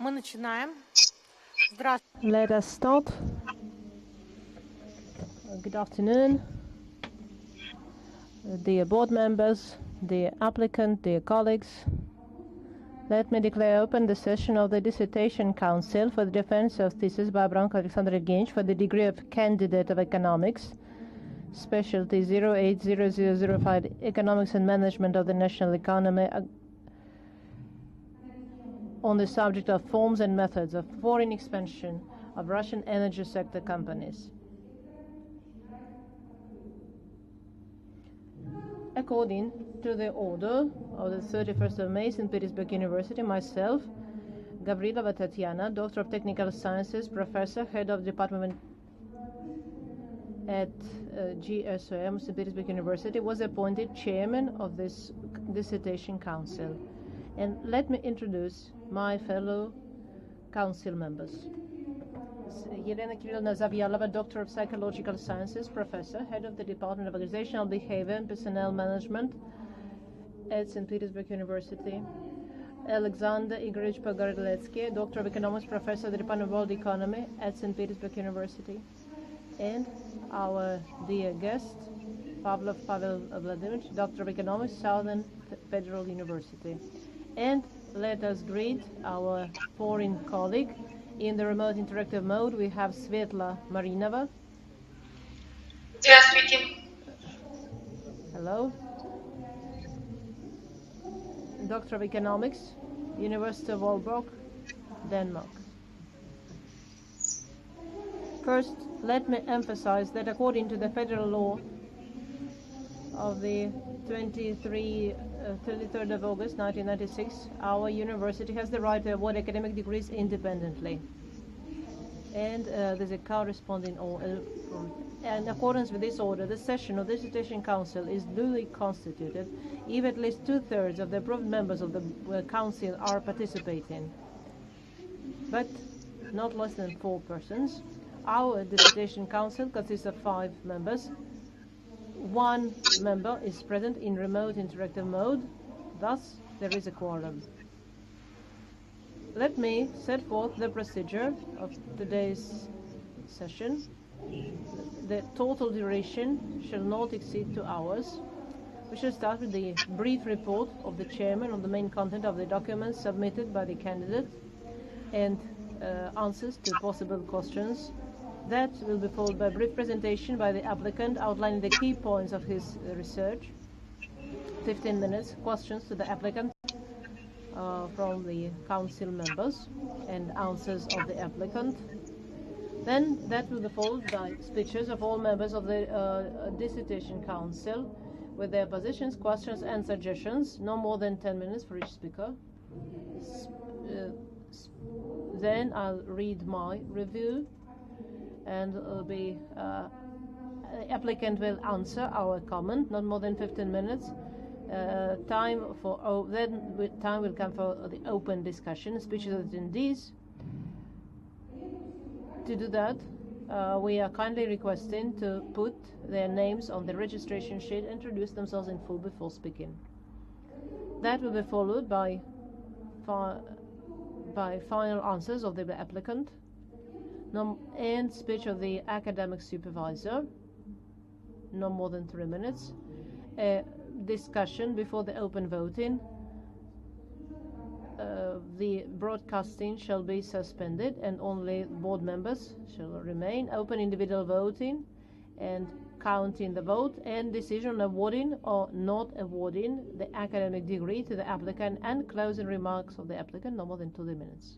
Мы начинаем. Здравствуйте. Let us start. Good afternoon, dear board members, dear applicant, dear colleagues. Let me declare open the session of the Dissertation Council for the Defense of Thesis by Abramkov Aleksandr E for the degree of Candidate of Economics, Specialty 080005, Economics and Management of the National Economy, on the subject of forms and methods of foreign expansion of Russian energy sector companies. According to the order of the 31st of May, St. Petersburg University, myself, Gavrilova Tatiana, Doctor of Technical Sciences, Professor, Head of Department at GSOM, St. Petersburg University, was appointed Chairman of this Dissertation Council. And let me introduce my fellow council members. Elena Kirillovna Zavyalova, Doctor of Psychological Sciences, Professor, Head of the Department of Organizational Behavior and Personnel Management at St. Petersburg University. Aleksandr E, Doctor of Economics, Professor at the Department of World Economy at St. Petersburg University. And our dear guest, Pavel Vladimirovich, Doctor of Economics, Southern Federal University. And let us greet our foreign colleague. In the remote interactive mode, we have Svetla Marinova. Здравствуйте. Hello. Doctor of Economics, University of Aalborg, Denmark. First, let me emphasize that according to the federal law of the 23rd of August 1996, our university has the right to award academic degrees independently. And there's a corresponding order. In accordance with this order, the session of the Dissertation Council is duly constituted if at least 2/3 of the approved members of the council are participating, but not less than 4 persons. Our Dissertation Council consists of 5 members. 1 member is present in remote interactive mode, thus there is a quorum. Let me set forth the procedure of today's session. The total duration shall not exceed 2 hours. We shall start with the brief report of the chairman on the main content of the documents submitted by the candidate and answers to possible questions. That will be followed by a brief presentation by the applicant outlining the key points of his research. 15 minutes questions to the applicant from the council members and answers of the applicant. Then that will be followed by speeches of all members of the Dissertation Council with their positions, questions and suggestions, no more than 10 minutes for each speaker. Then I'll read my review, and the applicant will answer our comment, not more than 15 minutes. Time will come for the open discussion, speeches of attendees. To do that, we are kindly requesting to put their names on the registration sheet and introduce themselves in full before speaking. That will be followed by final answers of the applicant and speech of the academic supervisor, no more than 3 minutes. Discussion before the open voting. The broadcasting shall be suspended and only board members shall remain. Open individual voting and counting the vote, and decision awarding or not awarding the academic degree to the applicant, and closing remarks of the applicant, no more than 2 minutes.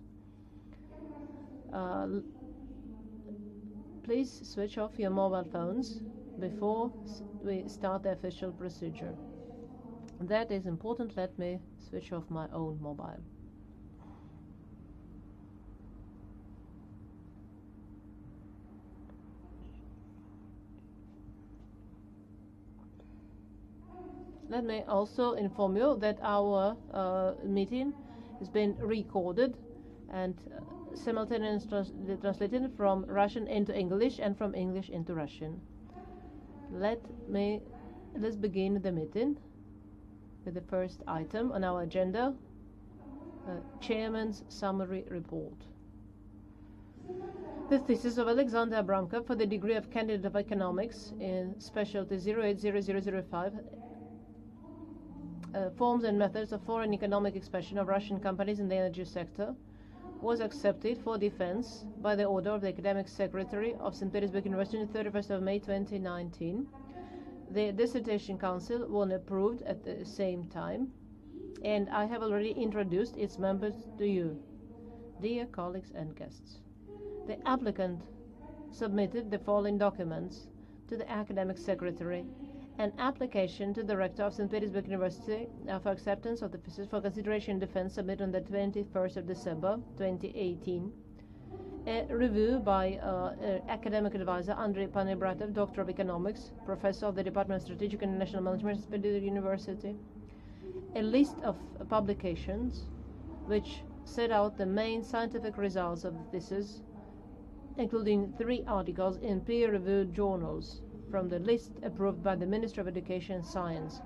Please switch off your mobile phones before we start the official procedure. That is important. Let me switch off my own mobile. Let me also inform you that our meeting has been recorded and simultaneously translated from Russian into English and from English into Russian. Let's begin the meeting with the first item on our agenda, Chairman's Summary Report. The thesis of Aleksandr Abramkov for the degree of Candidate of Economics in Specialty 080005 Forms and Methods of Foreign Economic Expansion of Russian Companies in the Energy Sector was accepted for defense by the order of the Academic Secretary of St. Petersburg University on the 31st of May 2019. The Dissertation Council was approved at the same time, and I have already introduced its members to you, dear colleagues and guests. The applicant submitted the following documents to the Academic Secretary: an application to the Rector of St. Petersburg University for acceptance of the thesis for consideration and defense submitted on the 21st of December 2018, a review by academic advisor Andrei Panibratov, Doctor of Economics, Professor of the Department of Strategic and International Management at St. Petersburg University, a list of publications which set out the main scientific results of the thesis, including 3 articles in peer-reviewed journals from the list approved by the Ministry of Education and Science,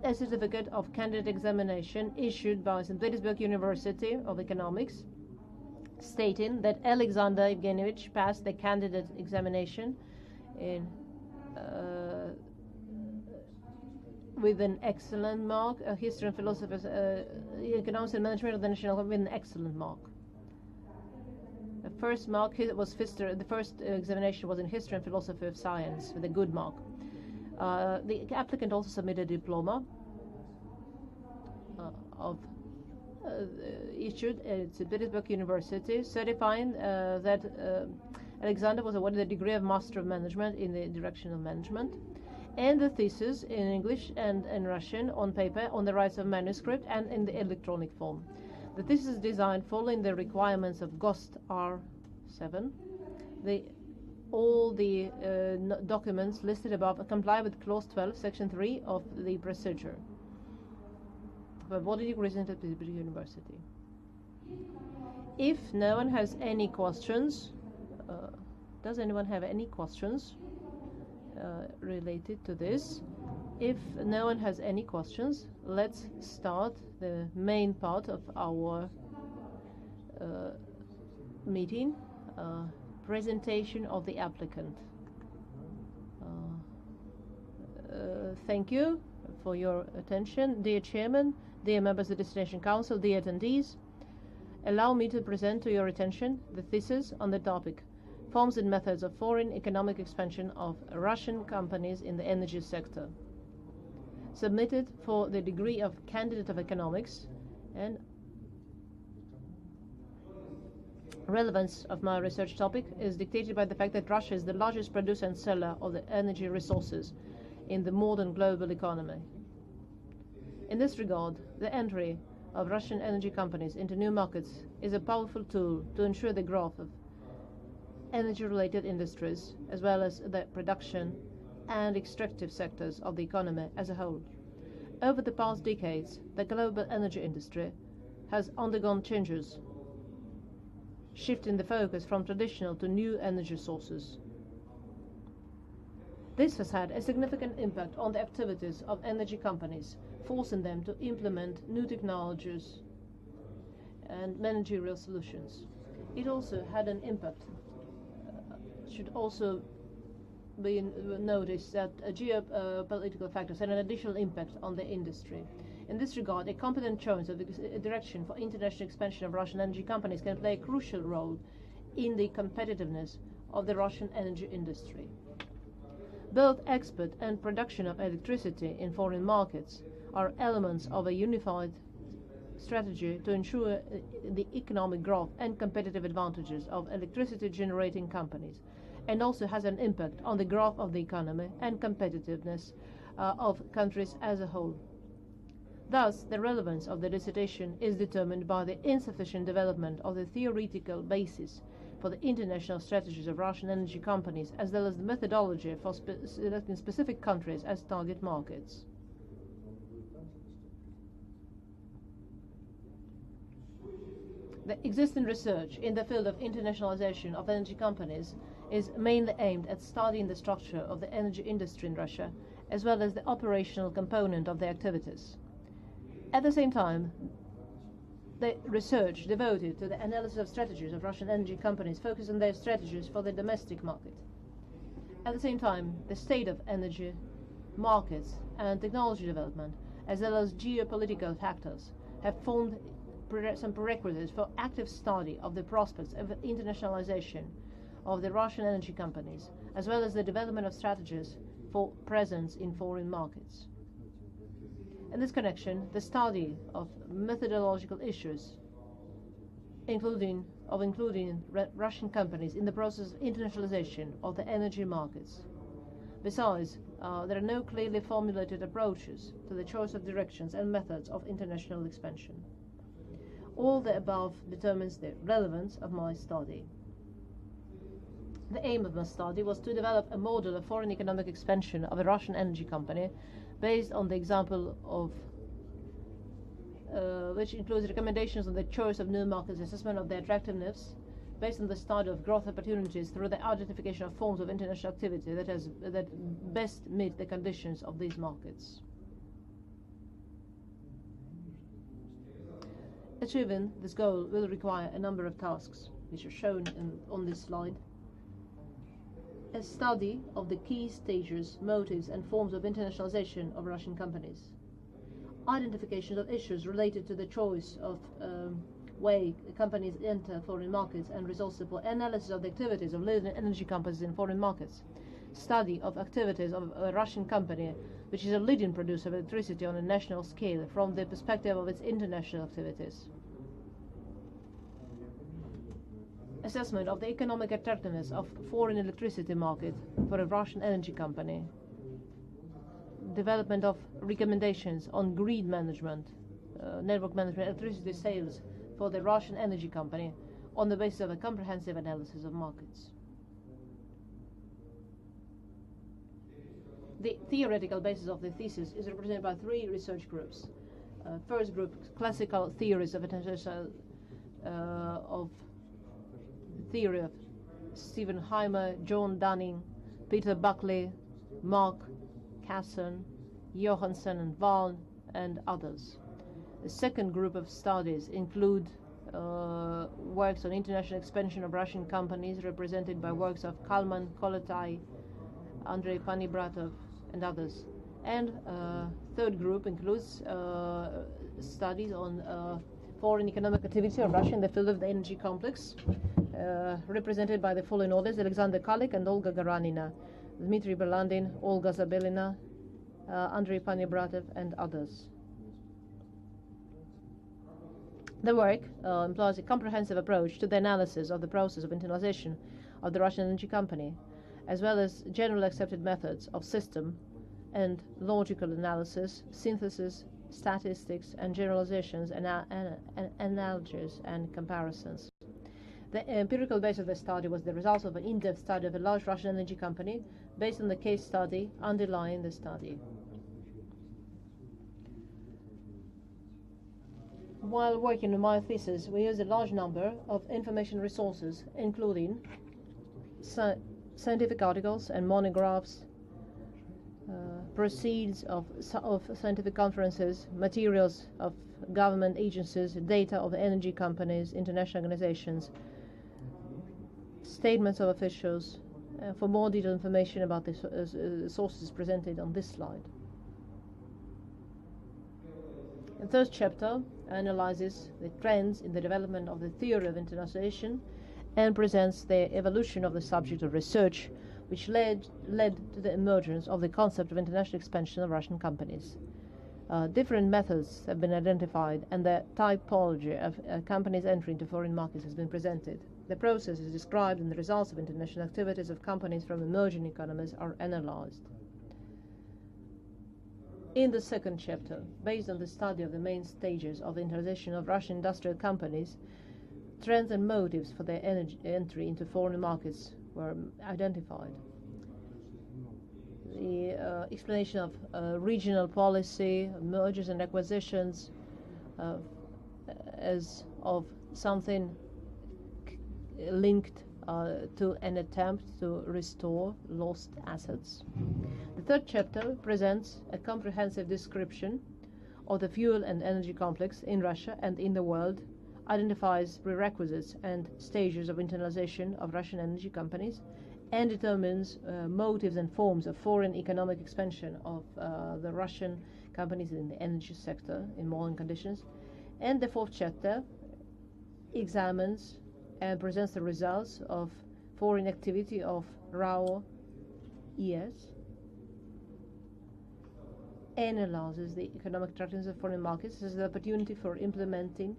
a certificate of candidate examination issued by St. Petersburg University of Economics, stating that Alexander Evgenievich passed the candidate examination in with an excellent mark, history and philosophy, economics and management of the national with an excellent mark. The first mark was history. The first examination was in history and philosophy of science with a good mark. The applicant also submitted a diploma issued at St. Petersburg University, certifying that Alexander was awarded the degree of Master of Management in the direction of management, and the thesis in English and in Russian on paper, on the rights of manuscript, and in the electronic form. The thesis is designed following the requirements of GOST R7. All the documents listed above comply with Clause 12, Section 3 of the procedure for awarding degrees at Petersburg University. If no one has any questions, does anyone have any questions related to this? If no one has any questions, let's start the main part of our meeting, presentation of the applicant. Thank you for your attention. Dear Chairman, dear members of the Dissertation Council, dear attendees, allow me to present to your attention the thesis on the topic Forms and Methods of Foreign Economic Expansion of Russian Companies in the Energy Sector, submitted for the degree of Candidate of Economics. And relevance of my research topic is dictated by the fact that Russia is the largest producer and seller of the energy resources in the modern global economy. In this regard, the entry of Russian energy companies into new markets is a powerful tool to ensure the growth of energy-related industries, as well as the production and extractive sectors of the economy as a whole. Over the past decades, the global energy industry has undergone changes, shifting the focus from traditional to new energy sources. This has had a significant impact on the activities of energy companies, forcing them to implement new technologies and managerial solutions. It also had an impact, should also be noticed, that geopolitical factors had an additional impact on the industry. In this regard, a competent choice of the direction for international expansion of Russian energy companies can play a crucial role in the competitiveness of the Russian energy industry. Both export and production of electricity in foreign markets are elements of a unified strategy to ensure the economic growth and competitive advantages of electricity-generating companies, and also has an impact on the growth of the economy and competitiveness of countries as a whole. Thus, the relevance of the dissertation is determined by the insufficient development of the theoretical basis for the international strategies of Russian energy companies, as well as the methodology for selecting specific countries as target markets. The existing research in the field of internationalization of energy companies is mainly aimed at studying the structure of the energy industry in Russia, as well as the operational component of the activities. At the same time, The research devoted to the analysis of strategies of Russian energy companies focused on their strategies for the domestic market. At the same time, the state of energy markets and technology development, as well as geopolitical factors, have formed some prerequisites for active study of the prospects of internationalization of the Russian energy companies, as well as the development of strategies for presence in foreign markets. In this connection, the study of methodological issues, including Russian companies in the process of internationalization of the energy markets. Besides, there are no clearly formulated approaches to the choice of directions and methods of international expansion. All the above determines the relevance of my study. The aim of my study was to develop a model of foreign economic expansion of a Russian energy company based on the example of which includes recommendations on the choice of new markets, assessment of their attractiveness, based on the study of growth opportunities through the identification of forms of international activity that best meet the conditions of these markets. Achieving this goal will require a number of tasks, which are shown on this slide. A study of the key stages, motives and forms of internationalization of Russian companies. Identification of issues related to the choice of way companies enter foreign markets and result support. Analysis of the activities of leading energy companies in foreign markets. Study of activities of a Russian company which is a leading producer of electricity on a national scale from the perspective of its international activities. Assessment of the economic attractiveness of foreign electricity market for a Russian energy company. Development of recommendations on grid management, network management, electricity sales for the Russian energy company on the basis of a comprehensive analysis of markets. The theoretical basis of the thesis is represented by three research groups. First group, classical theories of international of theory of Stephen Heimer, John Dunning, Peter Buckley, Mark Casson, Johansson and Vaughan, and others. The second group of studies include works on international expansion of Russian companies, represented by works of Kalman, Kolotai, Andrei Panibratov, and others. And third group includes studies on foreign economic activity of Russia in the field of the energy complex, represented by the following authors: Alexander E and Olga Garanina, Dmitry Berlandin, Olga Zabelina, Andrei Panibratov, and others. The work employs a comprehensive approach to the analysis of the process of internationalization of the Russian energy company, as well as generally accepted methods of system and logical analysis, synthesis, statistics, and generalizations, and analogies and comparisons. The empirical base of the study was the result of an in-depth study of a large Russian energy company based on the case study underlying the study. While working on my thesis, we used a large number of information resources, including scientific articles and monographs, proceeds of scientific conferences, materials of government agencies, data of energy companies, international organizations, statements of officials. For more detailed information about the sources presented on this slide. The third chapter analyzes the trends in the development of the theory of internationalization and presents the evolution of the subject of research, which led to the emergence of the concept of international expansion of Russian companies. Different methods have been identified, and the typology of companies' entry into foreign markets has been presented. The process is described, and the results of international activities of companies from emerging economies are analyzed. In the second chapter, based on the study of the main stages of the internationalization of Russian industrial companies, trends and motives for their entry into foreign markets were identified. The explanation of regional policy, mergers and acquisitions, as of something linked to an attempt to restore lost assets. The third chapter presents a comprehensive description of the fuel and energy complex in Russia and in the world, identifies prerequisites and stages of internationalization of Russian energy companies, and determines motives and forms of foreign economic expansion of the Russian companies in the energy sector in modern conditions. And the fourth chapter examines and presents the results of foreign activity of RAO ES, analyzes the economic attractiveness of foreign markets as an opportunity for implementing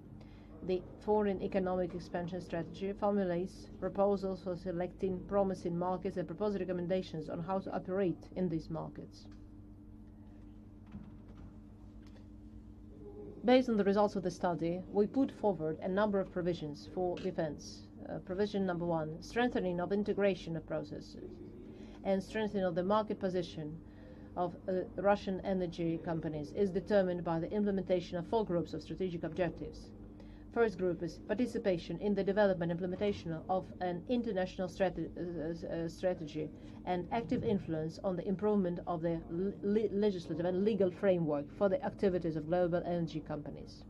the foreign economic expansion strategy, formulates proposals for selecting promising markets, and proposes recommendations on how to operate in these markets. Based on the results of the study, we put forward a number of provisions for defense. Provision number 1, strengthening of integration of processes and strengthening of the market position of Russian energy companies is determined by the implementation of 4 groups of strategic objectives. First group is participation in the development and implementation of an international strategy and active influence on the improvement of the legislative and legal framework for the activities of global energy companies.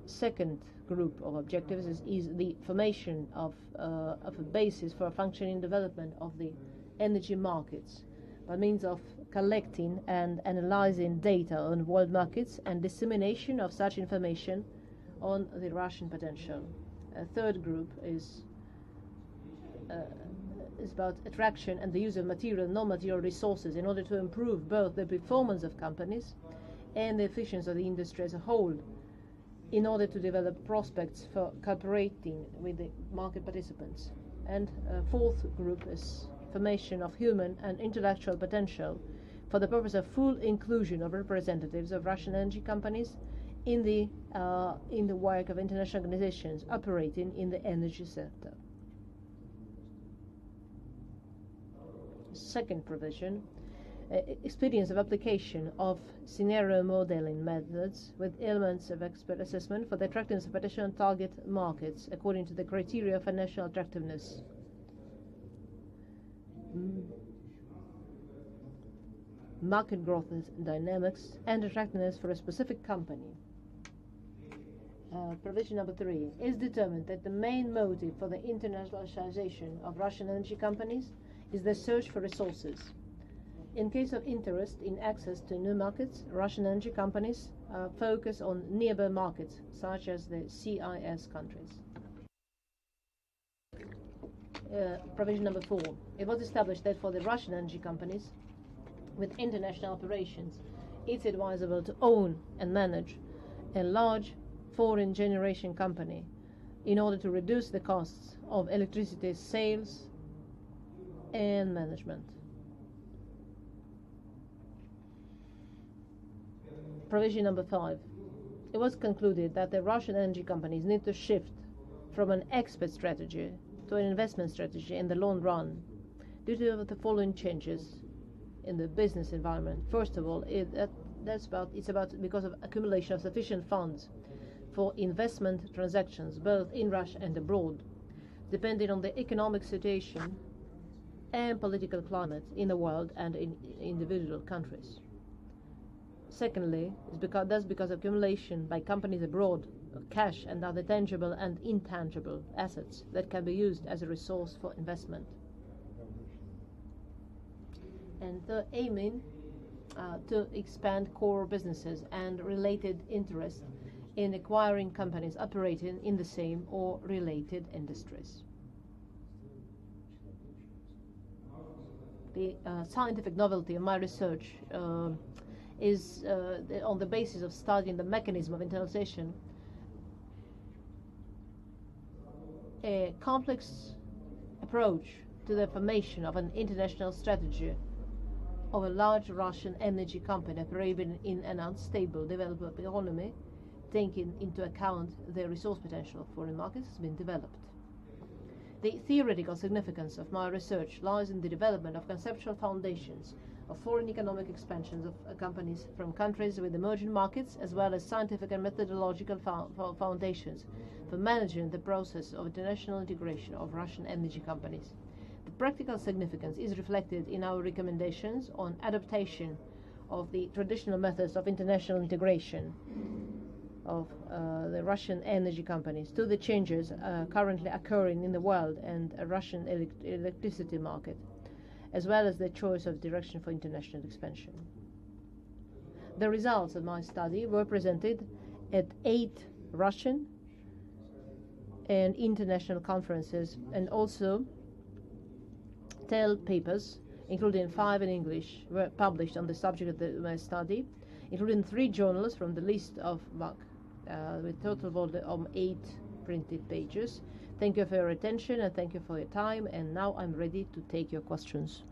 Second group of objectives is the formation of a basis for a functioning development of the energy markets by means of collecting and analyzing data on world markets and dissemination of such information on the Russian potential. A third group is about attraction and the use of material and non-material resources in order to improve both the performance of companies and the efficiency of the industry as a whole, in order to develop prospects for cooperating with the market participants. And a fourth group is formation of human and intellectual potential for the purpose of full inclusion of representatives of Russian energy companies in the work of international organizations operating in the energy sector. Second provision, experience of application of scenario modeling methods with elements of expert assessment for the attractiveness of potential target markets according to the criteria of financial attractiveness. Market growth dynamics and attractiveness for a specific company. Provision number 3 is determined that the main motive for the internationalization of Russian energy companies is the search for resources. In case of interest in access to new markets, Russian energy companies focus on nearby markets, such as the CIS countries. Provision number 4. It was established that for the Russian energy companies with international operations, it's advisable to own and manage a large foreign generation company in order to reduce the costs of electricity sales and management. Provision number 5. It was concluded that the Russian energy companies need to shift from an export strategy to an investment strategy in the long run due to the following changes in the business environment. First of all, it's about because of accumulation of sufficient funds for investment transactions both in Russia and abroad, depending on the economic situation and political climate in the world and in individual countries. Secondly, that's because of accumulation by companies abroad of cash and other tangible and intangible assets that can be used as a resource for investment. And third, aiming to expand core businesses and related interests in acquiring companies operating in the same or related industries. The scientific novelty of my research is on the basis of studying the mechanism of internationalization, a complex approach to the formation of an international strategy of a large Russian energy company operating in an unstable developing economy, taking into account the resource potential of foreign markets, has been developed. The theoretical significance of my research lies in the development of conceptual foundations of foreign economic expansions of companies from countries with emerging markets, as well as scientific and methodological foundations for managing the process of international integration of Russian energy companies. The practical significance is reflected in our recommendations on adaptation of the traditional methods of international integration of the Russian energy companies to the changes currently occurring in the world and a Russian electricity market, as well as the choice of direction for international expansion. The results of my study were presented at 8 Russian and international conferences, and also 10 papers, including 5 in English, were published on the subject of my study, including 3 journals from the list of MAC, with total volume of 8 printed pages. Thank you for your attention and thank you for your time, and now I'm ready to take your questions.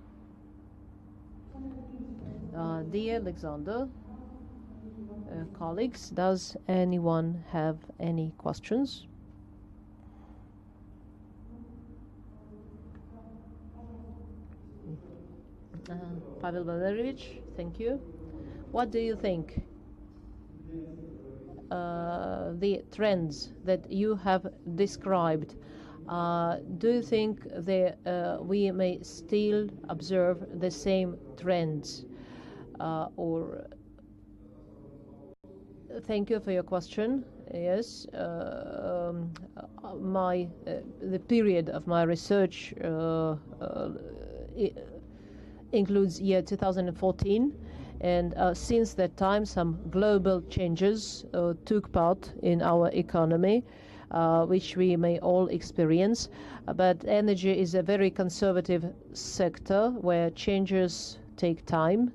Dear Aleksandr, colleagues, does anyone have any questions? Pavel Valeryevich, thank you. What do you think? The trends that you have described, do you think we may still observe the same trends? Or thank you for your question. Yes, the period of my research includes year 2014, and since that time some global changes took part in our economy, which we may all experience. But energy is a very conservative sector where changes take time,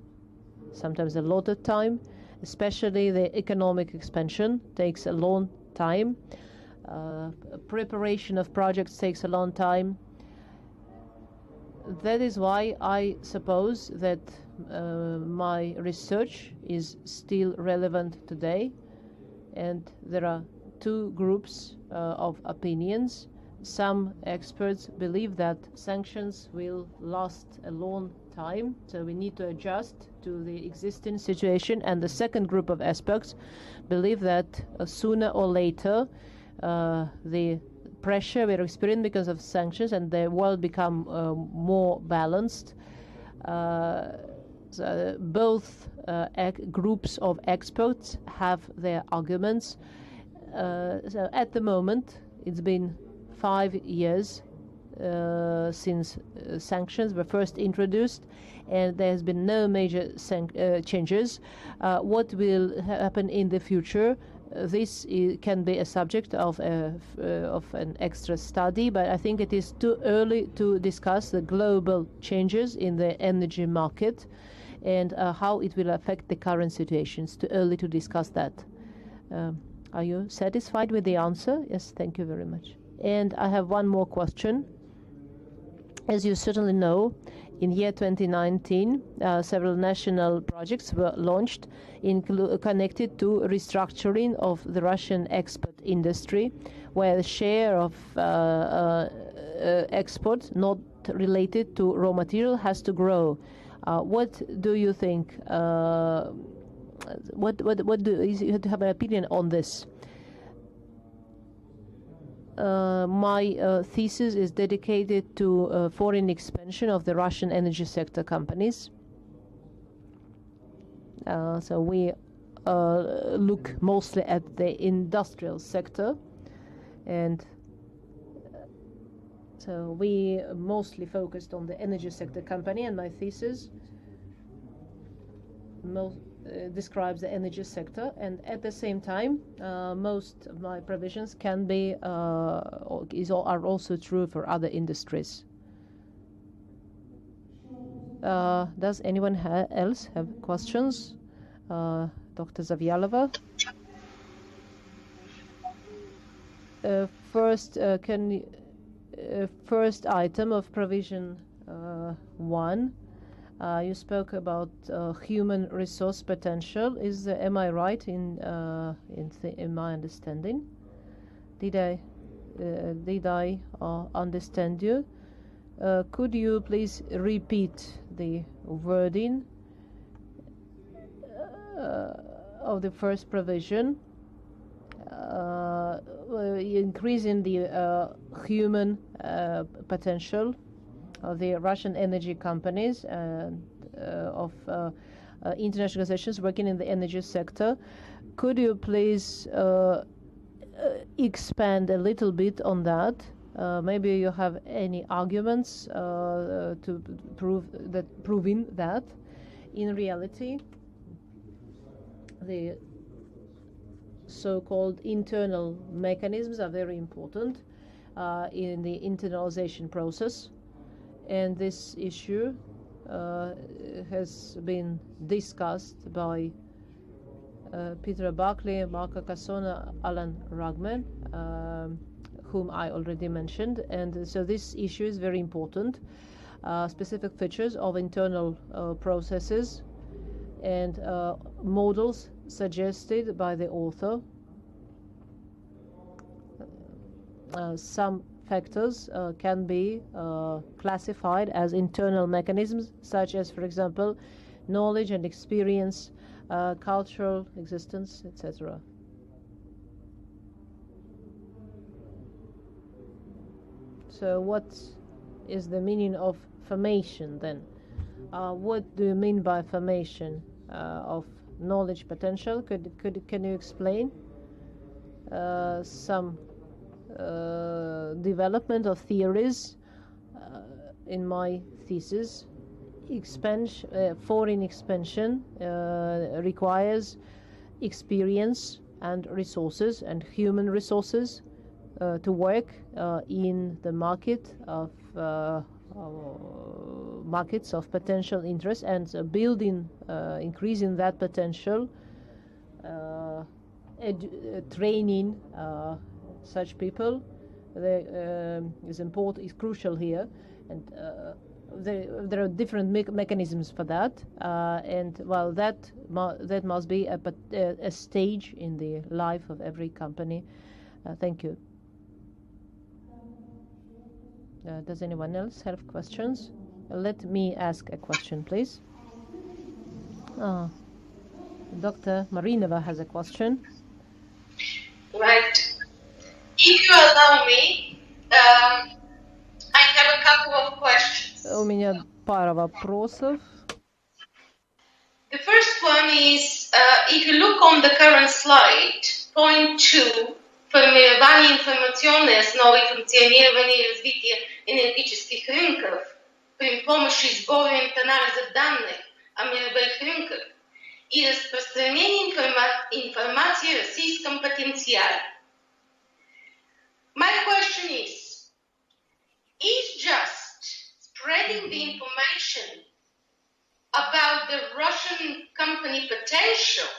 sometimes a lot of time, especially the economic expansion takes a long time. Preparation of projects takes a long time. That is why I suppose that my research is still relevant today, and there are 2 groups of opinions. Some experts believe that sanctions will last a long time, so we need to adjust to the existing situation, and the second group of experts believe that sooner or later the pressure we're experiencing because of sanctions and the world become more balanced. So both groups of experts have their arguments. So at the moment, it's been 5 years since sanctions were first introduced, and there has been no major changes. What will happen in the future? This can be a subject of an extra study, but I think it is too early to discuss the global changes in the energy market and how it will affect the current situation. It's too early to discuss that. Are you satisfied with the answer? Yes, thank you very much. And I have one more question. As you certainly know, in year 2019, several national projects were launched connected to restructuring of the Russian export industry, where the share of exports not related to raw material has to grow. What do you think? What do you have an opinion on this? My thesis is dedicated to foreign expansion of the Russian energy sector companies. So we look mostly at the industrial sector, and so we mostly focused on the energy sector company, and my thesis describes the energy sector, and at the same time most of my provisions can be are also true for other industries. Does anyone else have questions? Dr. Zavyalova. First item of provision 1. You spoke about human resource potential. Am I right in my understanding? Did I understand you? Could you please repeat the wording of the first provision, increasing the human potential of the Russian energy companies, of international organizations working in the energy sector. Could you please expand a little bit on that? Maybe you have any arguments to proving that in reality the so-called internal mechanisms are very important in the internalization process, and this issue has been discussed by Peter Buckley, Marco Cassona, Alan Rugman, whom I already mentioned. And so this issue is very important. Specific features of internal processes and models suggested by the author. Some factors can be classified as internal mechanisms, such as, for example, knowledge and experience, cultural existence, etc. So what is the meaning of formation then? What do you mean by formation of knowledge potential? Can you explain some development of theories in my thesis? Foreign expansion requires experience and resources and human resources to work in the markets of potential interest, and building, increasing that potential, training such people is crucial here, and there are different mechanisms for that, and well, that must be a stage in the life of every company. Thank you. Does anyone else have questions? Let me ask a question, please. Dr. Marinova has a question. Right. If you allow me, I have a couple of questions. У меня пара вопросов. The first one is, if you look on the current slide, point 2, формирование информационной основы функционирования и развития энергетических рынков при помощи сбора и анализа данных о мировых рынках и распространения информации о российском потенциале. My question is just spreading the information about the Russian company potential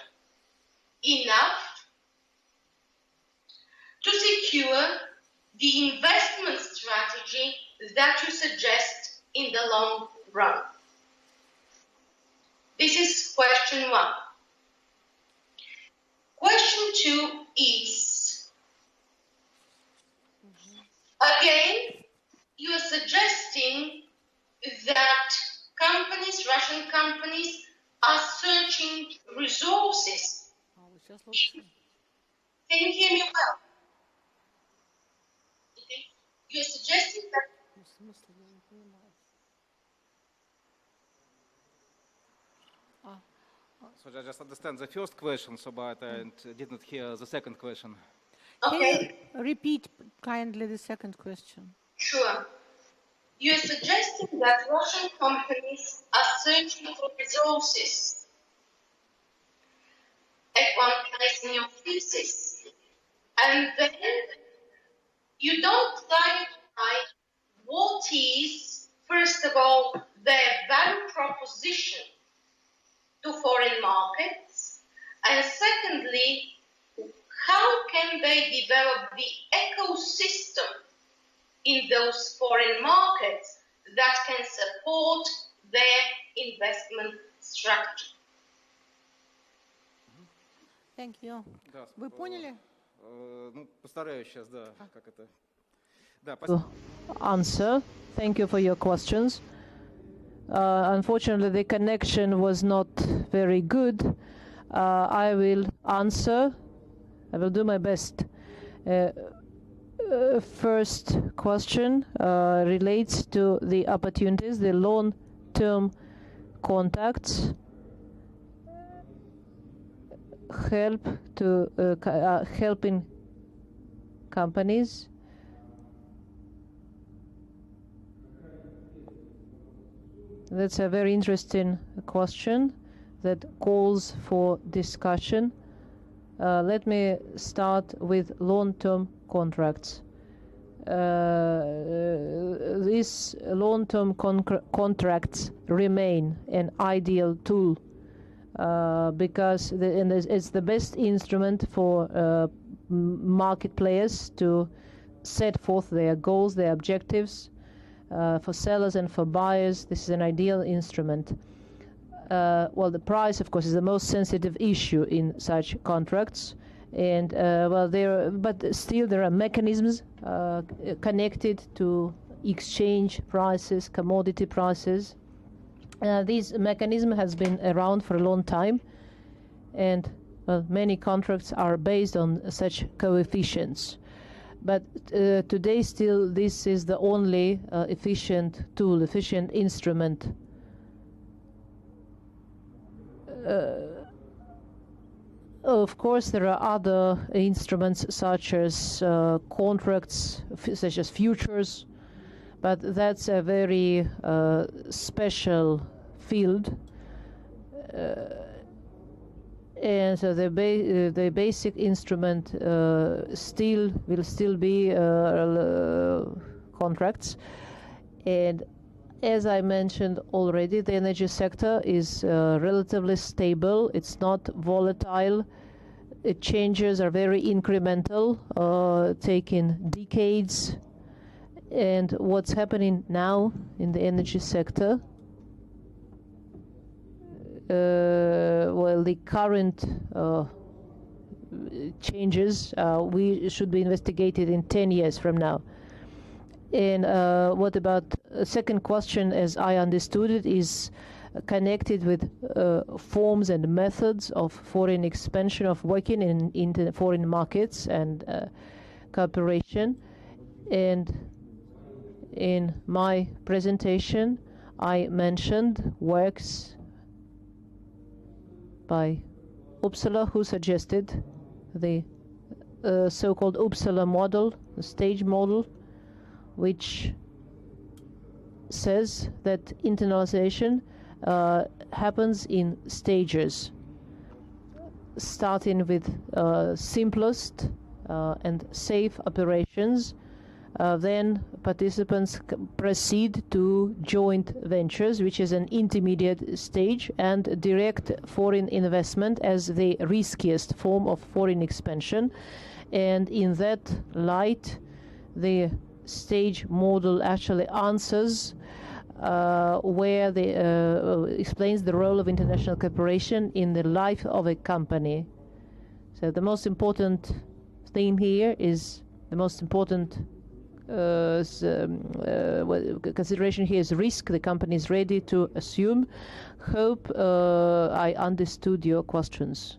enough to secure the investment strategy that you suggest in the long run? This is question 1. Question 2 is, again, you are suggesting that Russian companies, are searching resources. Can you hear me well? You're suggesting that So I just understand the first question, but I didn't hear the second question. Okay. Can you repeat kindly the second question? Sure. You're suggesting that Russian companies are searching for resources at one place in your thesis, and then you don't clarify what is, first of all, their value proposition to foreign markets, and secondly, how can they develop the ecosystem in those foreign markets that can support their investment strategy? Thank you. Вы поняли? Ну, постараюсь сейчас, да, как это. Да, Answer. Thank you for your questions. Unfortunately, the connection was not very good. I will answer. I will do my best. First question relates to the opportunities, the long-term contacts helping companies That's a very interesting question that calls for discussion. Let me start with long-term contracts. These long-term contracts remain an ideal tool because it's the best instrument for market players to set forth their goals, their objectives. For sellers and for buyers, this is an ideal instrument. Well, the price, of course, is the most sensitive issue in such contracts. And but still there are mechanisms connected to exchange prices, commodity prices. This mechanism has been around for a long time, and many contracts are based on such coefficients. But today still this is the only efficient tool, efficient instrument. Of course, there are other instruments such as contracts, such as futures, but that's a very special field. And so the basic instrument will still be contracts. And as I mentioned already, the energy sector is relatively stable. It's not volatile. Changes are very incremental, taking decades. And what's happening now in the energy sector, the current changes we should be investigated in 10 years from now. And what about a second question, as I understood it, is connected with forms and methods of foreign expansion, of working in foreign markets and cooperation. And in my presentation, I mentioned works by Uppsala, who suggested the so-called Uppsala model, the stage model, which says that internationalization happens in stages, starting with simplest and safe operations. Then participants proceed to joint ventures, which is an intermediate stage, and direct foreign investment as the riskiest form of foreign expansion. And in that light, the stage model actually answers where explains the role of international cooperation in the life of a company. So the most important theme here is the most important consideration here is risk the company is ready to assume. Hope I understood your questions.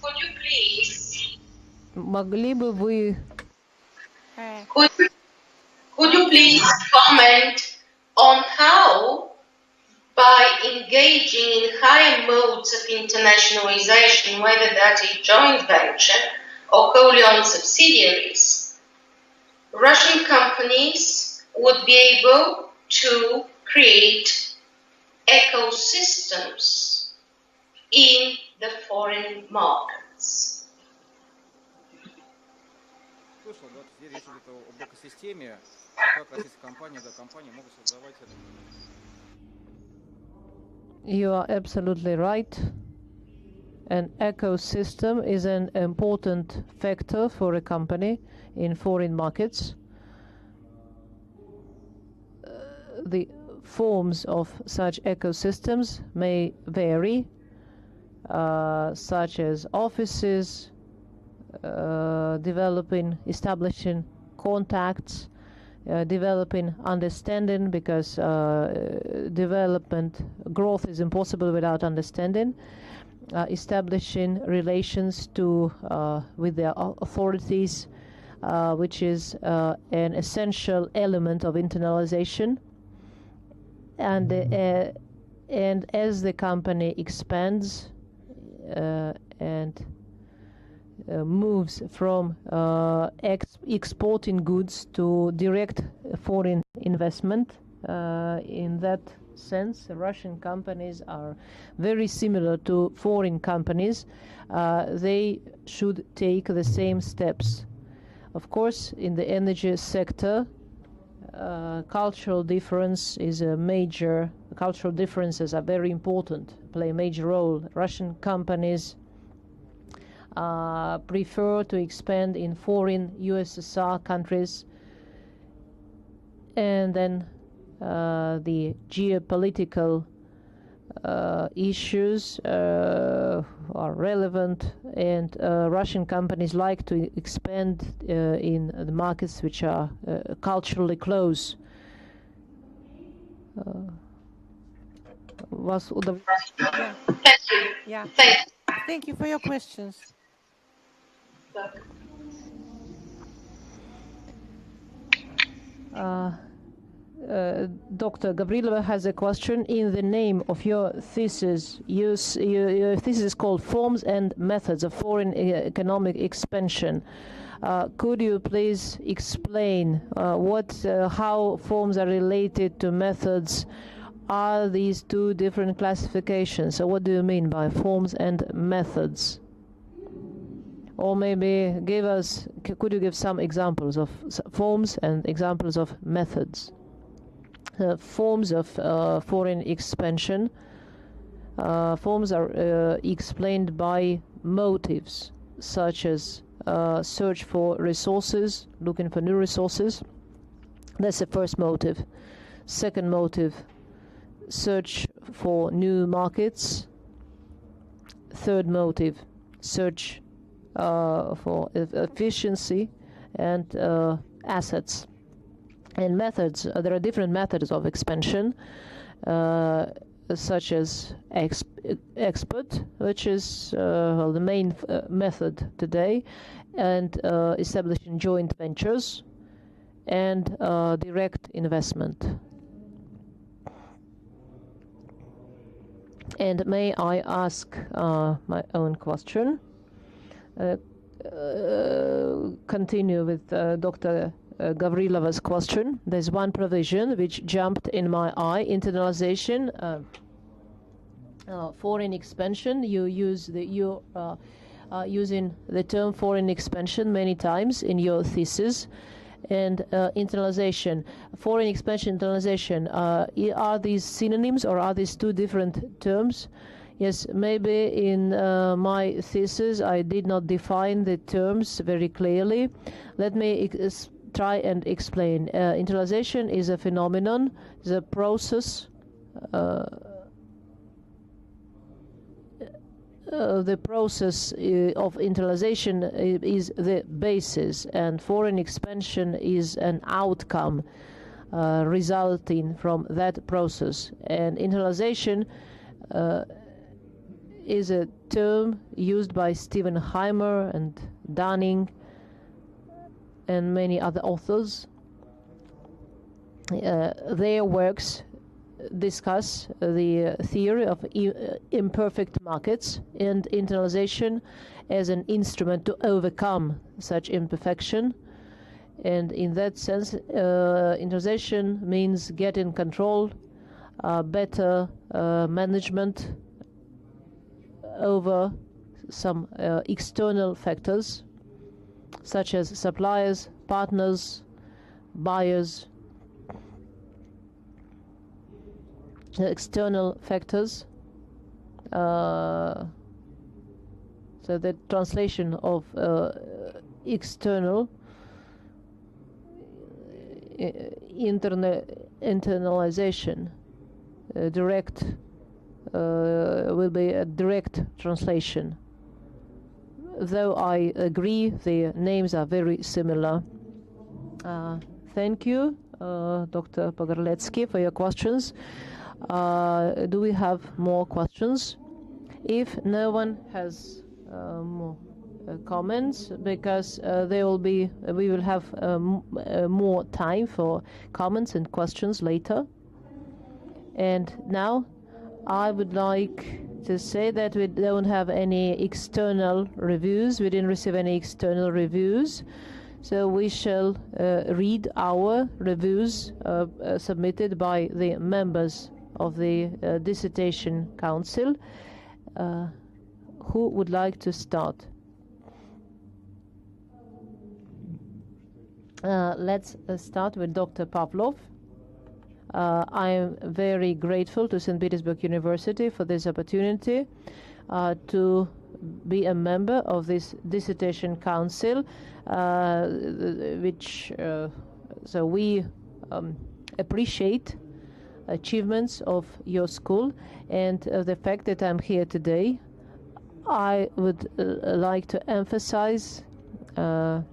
Could you please? Могли бы вы? Could you please comment on how, by engaging in higher modes of internationalization, whether that is joint venture or wholly owned subsidiaries, Russian companies would be able to create ecosystems in the foreign markets? Слышал, да, здесь речь идет об экосистеме, как российские компании, компании могут создавать это. You are absolutely right. An ecosystem is an important factor for a company in foreign markets. The forms of such ecosystems may vary, such as offices, establishing contacts, developing understanding, because growth is impossible without understanding, establishing relations with the authorities, which is an essential element of internalization. And as the company expands and moves from exporting goods to direct foreign investment, in that sense, Russian companies are very similar to foreign companies. They should take the same steps. Of course, in the energy sector, cultural difference is a major. Cultural differences are very important, play a major role. Russian companies prefer to expand in foreign USSR countries, and then the geopolitical issues are relevant, and Russian companies like to expand in the markets which are culturally close. Yeah. Thank you. Yeah. Thank you. Thank you for your questions. Dr. Gavrilova has a question. In the name of your thesis, your thesis is called Forms and Methods of Foreign Economic Expansion. Could you please explain how forms are related to methods? Are these two different classifications? So what do you mean by forms and methods? Or maybe could you give some examples of forms and examples of methods? Forms of foreign expansion. Forms are explained by motives, such as search for resources, looking for new resources. That's the first motive. Second motive, search for new markets. Third motive, search for efficiency and assets. And methods, there are different methods of expansion, such as export, which is the main method today, and establishing joint ventures, and direct investment. And may I ask my own question? Continue with Dr. Gavrilova's question. There's one provision which jumped in my eye: internalization, foreign expansion. You use using the term foreign expansion many times in your thesis. And internalization, foreign expansion, internalization, are these synonyms or are these two different terms? Yes, maybe in my thesis I did not define the terms very clearly. Let me try and explain. Internalization is a phenomenon, is a process. The process of internalization is the basis, and foreign expansion is an outcome resulting from that process. And internalization is a term used by Stephen Heimer and Dunning and many other authors. Their works discuss the theory of imperfect markets and internalization as an instrument to overcome such imperfection. And in that sense, internalization means getting control, better management over some external factors, such as suppliers, partners, buyers, external factors. So the translation of external internalization, direct will be a direct translation. Though I agree the names are very similar. Thank you, Dr. Pogoreletsky, for your questions. Do we have more questions? If no one has more comments, because we will have more time for comments and questions later. And now I would like to say that we don't have any external reviews. We didn't receive any external reviews. So we shall read our reviews submitted by the members of the Dissertation Council. Who would like to start? Let's start with Dr. Pavlov. I am very grateful to St. Petersburg University for this opportunity to be a member of this Dissertation Council, so we appreciate achievements of your school and the fact that I'm here today. I would like to emphasize the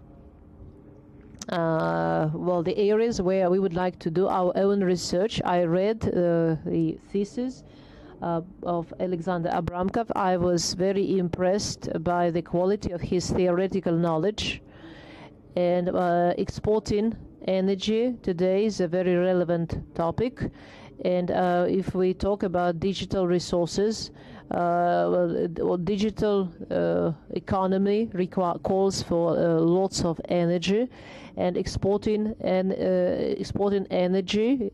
areas where we would like to do our own research. I read the thesis of Aleksandr Abramkov. I was very impressed by the quality of his theoretical knowledge, and exporting energy today is a very relevant topic. And if we talk about digital resources, digital economy calls for lots of energy, and exporting energy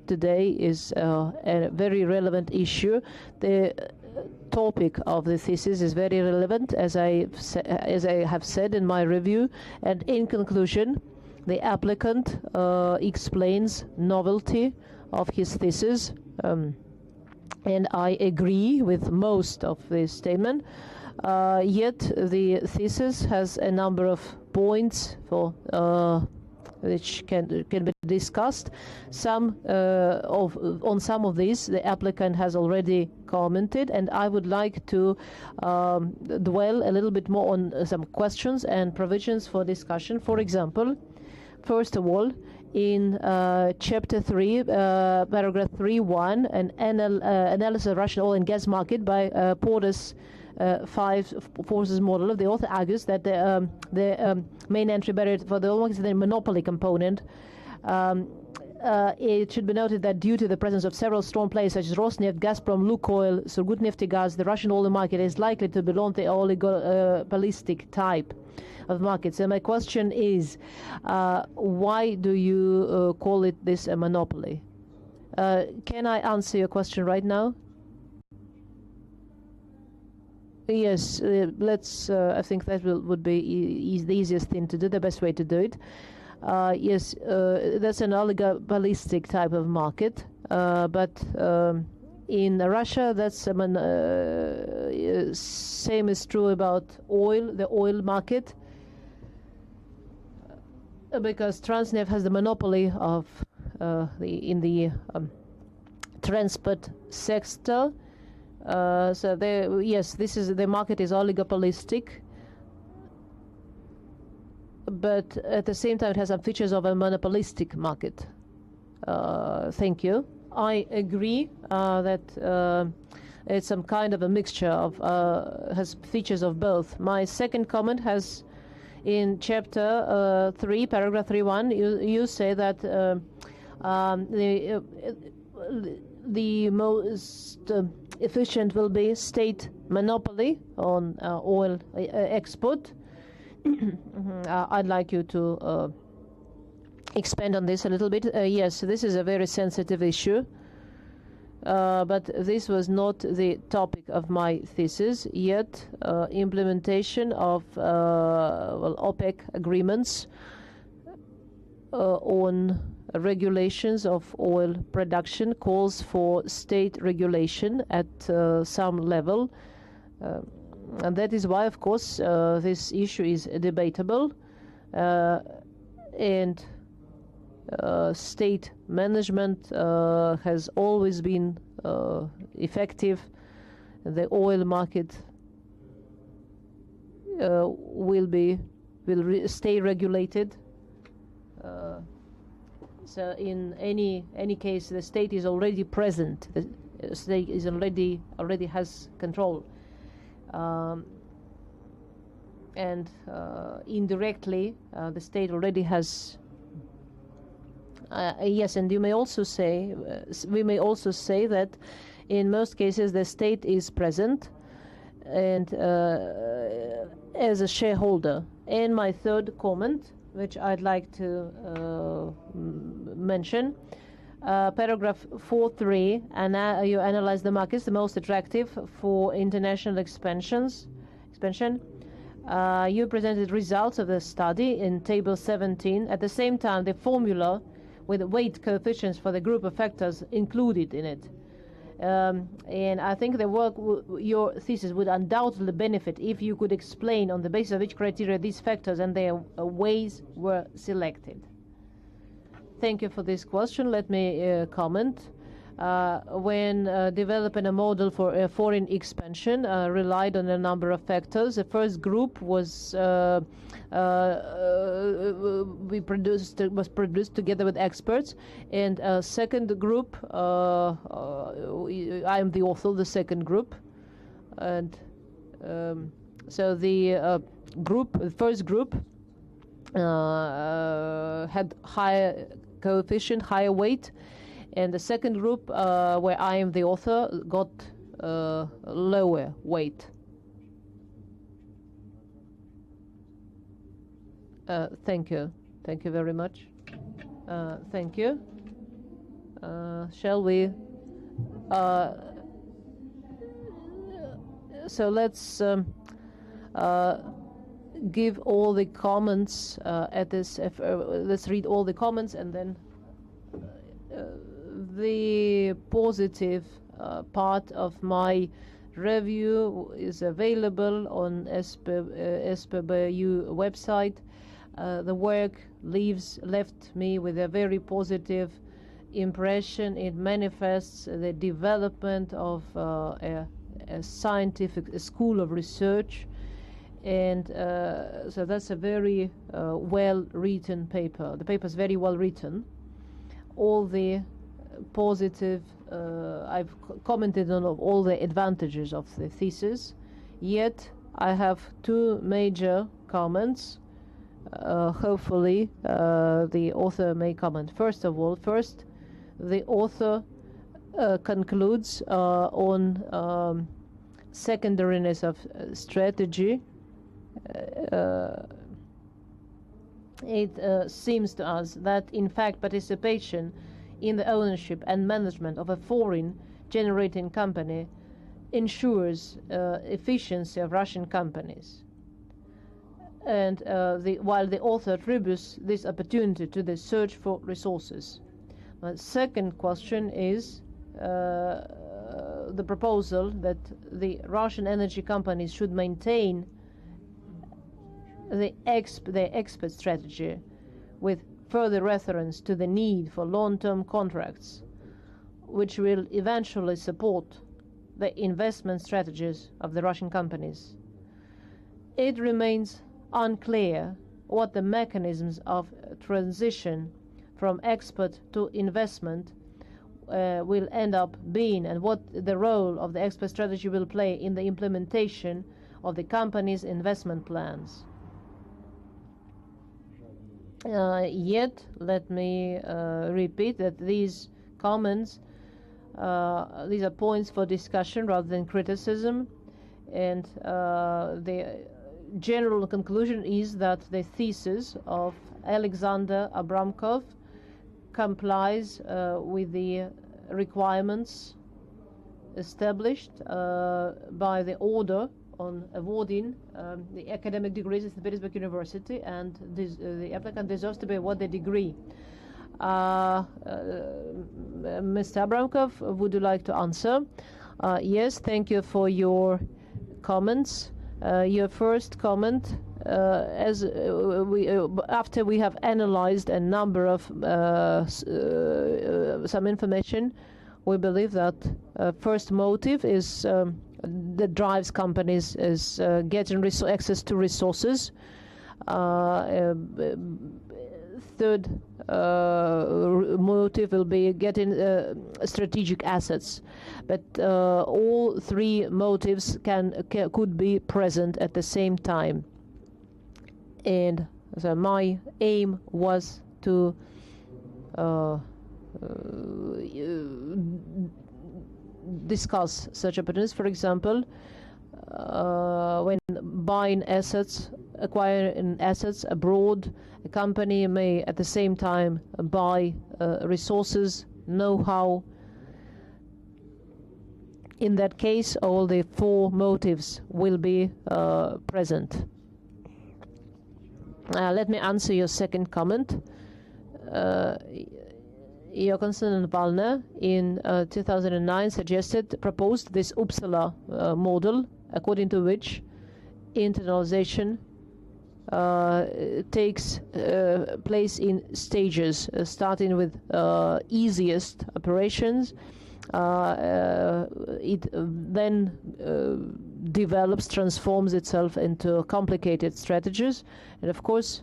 today is a very relevant issue. The topic of the thesis is very relevant, as I have said in my review. And in conclusion, the applicant explains novelty of his thesis, and I agree with most of the statement. Yet the thesis has a number of points which can be discussed. On some of these, the applicant has already commented, and I would like to dwell a little bit more on some questions and provisions for discussion. For example, first of all, in chapter 3, paragraph 3.1, an analysis of Russian oil and gas market by Porter's 5 forces model, the author argues that the main entry barrier for the oil market is the monopoly component. It should be noted that due to the presence of several strong players such as Rosneft, Gazprom, Lukoil, Surgutneftegaz, the Russian oil market is likely to belong to the oligopolistic type of market. So my question is, why do you call it this a monopoly? Can I answer your question right now? Yes, let's. I think that would be the easiest thing to do, the best way to do it. Yes, that's an oligopolistic type of market, but in Russia, that's same is true about oil, the oil market, because Transneft has the monopoly of in the transport sector. So yes, the market is oligopolistic, but at the same time it has some features of a monopolistic market. Thank you. I agree that it's some kind of a mixture of has features of both. My second comment has in chapter 3, paragraph 3.1, you say that the most efficient will be state monopoly on oil export. I'd like you to expand on this a little bit. Yes, this is a very sensitive issue, but this was not the topic of my thesis yet. Implementation of OPEC agreements on regulations of oil production calls for state regulation at some level, and that is why, of course, this issue is debatable, and state management has always been effective. The oil market will stay regulated. So in any case, the state is already present. The state is already has control. and indirectly the state already has. Yes, and you may also say, we may also say that in most cases the state is present and as a shareholder. And my third comment, which I'd like to mention, paragraph 4.3, and you analyze the markets the most attractive for international expansion. You presented results of the study in table 17. At the same time, the formula with weight coefficients for the group of factors included in it. And I think the work, your thesis would undoubtedly benefit if you could explain on the basis of which criteria these factors and their ways were selected. Thank you for this question. Let me comment. When developing a model for foreign expansion, relied on a number of factors. The first group was produced together with experts, and second group, I am the author of the second group, and so the first group had higher coefficient, higher weight. And the second group, where I am the author, got lower weight. Thank you. Thank you very much. Thank you. Shall we? So let's give all the comments at this. Let's read all the comments and then. The positive part of my review is available on SPBU website. The work left me with a very positive impression. It manifests the development of a scientific school of research, and so that's a very well-written paper. The paper is very well written. All the positive, I've commented on all the advantages of the thesis, yet I have two major comments. Hopefully the author may comment. First of all, the author concludes on secondariness of strategy. It seems to us that in fact participation in the ownership and management of a foreign generating company ensures efficiency of Russian companies. And while the author attributes this opportunity to the search for resources. The second question is the proposal that the Russian energy companies should maintain their expert strategy with further reference to the need for long-term contracts, which will eventually support the investment strategies of the Russian companies. It remains unclear what the mechanisms of transition from export to investment will end up being, and what the role of the export strategy will play in the implementation of the company's investment plans. Yet, let me repeat that these comments, these are points for discussion rather than criticism, and the general conclusion is that the thesis of Aleksandr Abramkov complies with the requirements established by the order on awarding the academic degrees at the Petersburg University, and the applicant deserves to be awarded the degree. Mr. Abramkov, would you like to answer? Yes, thank you for your comments. Your first comment, after we have analyzed a number of some information, we believe that first motive is that drives companies is getting access to resources. Third motive will be getting strategic assets, but all three motives could be present at the same time. And so my aim was to discuss such opportunities. For example, when buying assets, acquiring assets abroad, a company may at the same time buy resources, know-how. In that case, all the four motives will be present. Let me answer your second comment. Johansson and Wallner in 2009 proposed this Uppsala model, according to which internationalization takes place in stages, starting with easiest operations. It then develops, transforms itself into complicated strategies, and of course,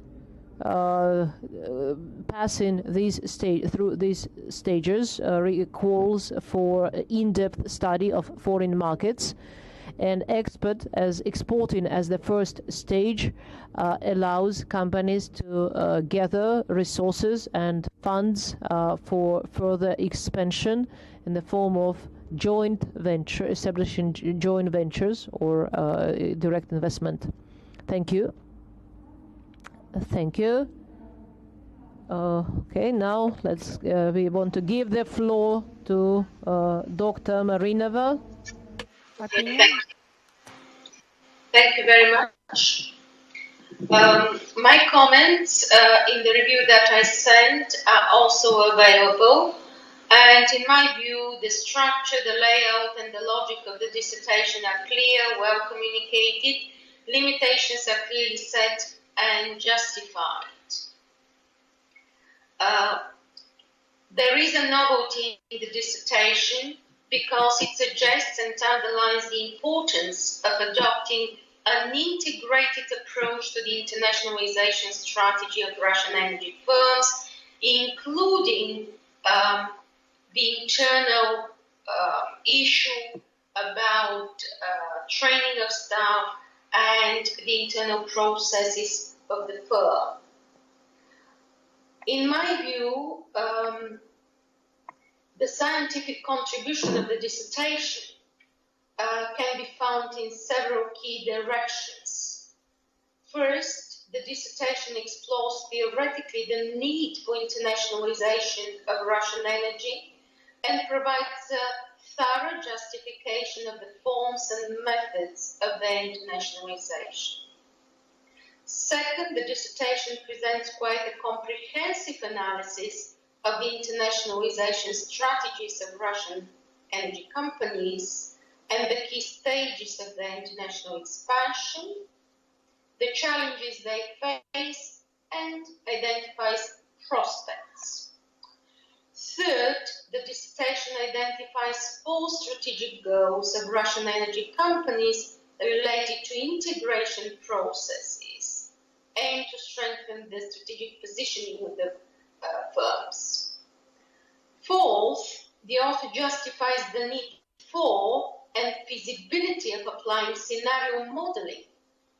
passing through these stages calls for in-depth study of foreign markets. And exporting as the first stage allows companies to gather resources and funds for further expansion in the form of establishing joint ventures or direct investment. Thank you. Thank you. Okay, now we want to give the floor to Dr. Marinova. Thank you very much. My comments in the review that I sent are also available. And in my view, the structure, the layout, and the logic of the dissertation are clear, well communicated, limitations are clearly set and justified. There is a novelty in the dissertation because it suggests and underlines the importance of adopting an integrated approach to the internationalization strategy of Russian energy firms, including the internal issue about training of staff and the internal processes of the firm. In my view, the scientific contribution of the dissertation can be found in several key directions. First, the dissertation explores theoretically the need for internationalization of Russian energy and provides a thorough justification of the forms and methods of their internationalization. Second, the dissertation presents quite a comprehensive analysis of the internationalization strategies of Russian energy companies and the key stages of their international expansion, the challenges they face, and identifies prospects. Third, the dissertation identifies 4 strategic goals of Russian energy companies related to integration processes aimed to strengthen the strategic positioning of the firms. Fourth, the author justifies the need for and feasibility of applying scenario modeling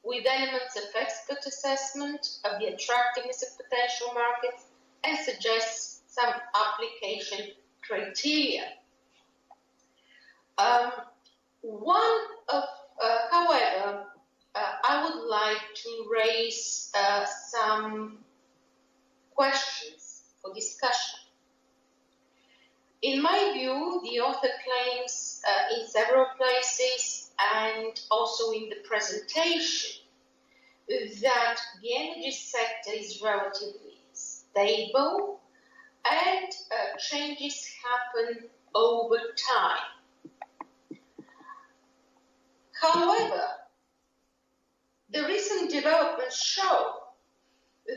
with elements of expert assessment of the attractiveness of potential markets and suggests some application criteria. However, I would like to raise some questions for discussion. In my view, the author claims in several places and also in the presentation that the energy sector is relatively stable and changes happen over time. However, the recent developments show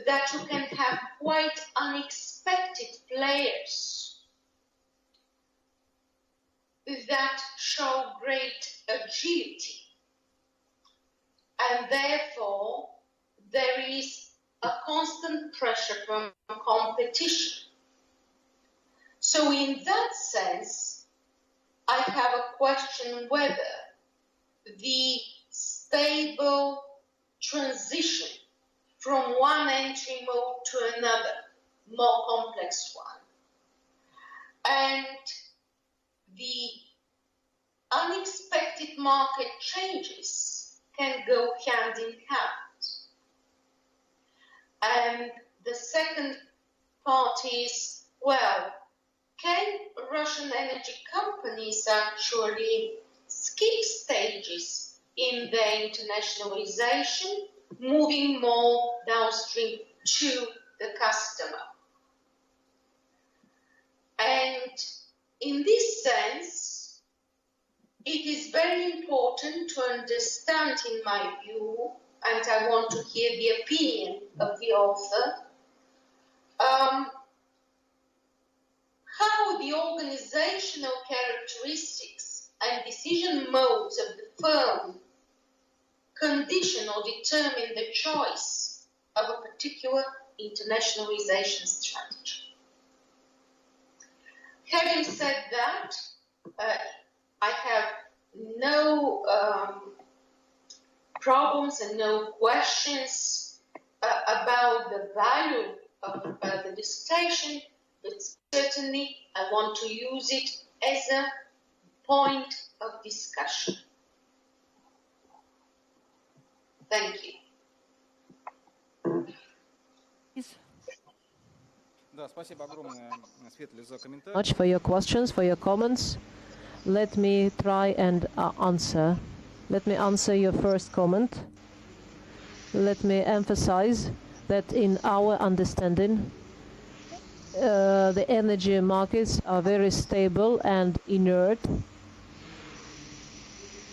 that you can have quite unexpected players that show great agility, and therefore there is a constant pressure from competition. So in that sense, I have a question whether the stable transition from one entry mode to another, more complex one. And the unexpected market changes can go hand in hand. And the second part is, well, can Russian energy companies actually skip stages in their internationalization, moving more downstream to the customer? And in this sense, it is very important to understand, in my view, and I want to hear the opinion of the author, how the organizational characteristics and decision modes of the firm condition or determine the choice of a particular internationalization strategy. Having said that, I have no problems and no questions about the value of the dissertation, but certainly I want to use it as a point of discussion. Thank you. Да, спасибо огромное, Светле, за комментарий. Much for your questions, for your comments. Let me try and answer. Let me answer your first comment. Let me emphasize that in our understanding, the energy markets are very stable and inert,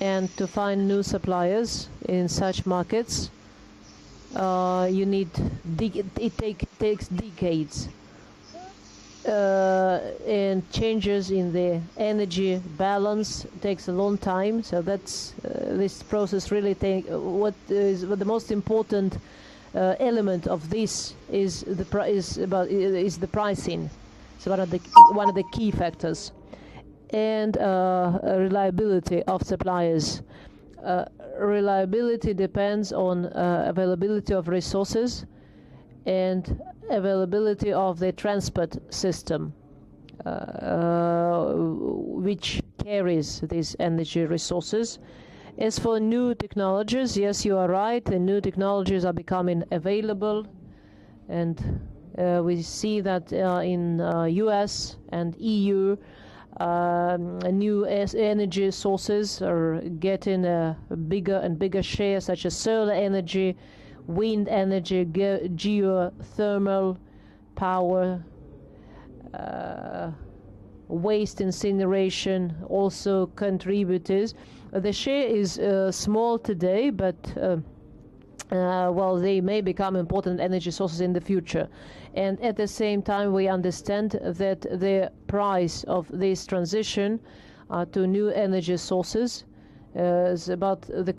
and to find new suppliers in such markets, you need it takes decades, and changes in the energy balance takes a long time. So that's this process really what the most important element of this is the pricing. So one of the key factors, and reliability of suppliers. Reliability depends on availability of resources and availability of the transport system, which carries these energy resources. As for new technologies, yes, you are right. The new technologies are becoming available, and we see that in US and EU, new energy sources are getting a bigger and bigger share, such as solar energy, wind energy, geothermal power, waste incineration also contributors. The share is small today, but well, they may become important energy sources in the future. And at the same time, we understand that the price of this transition to new energy sources is about the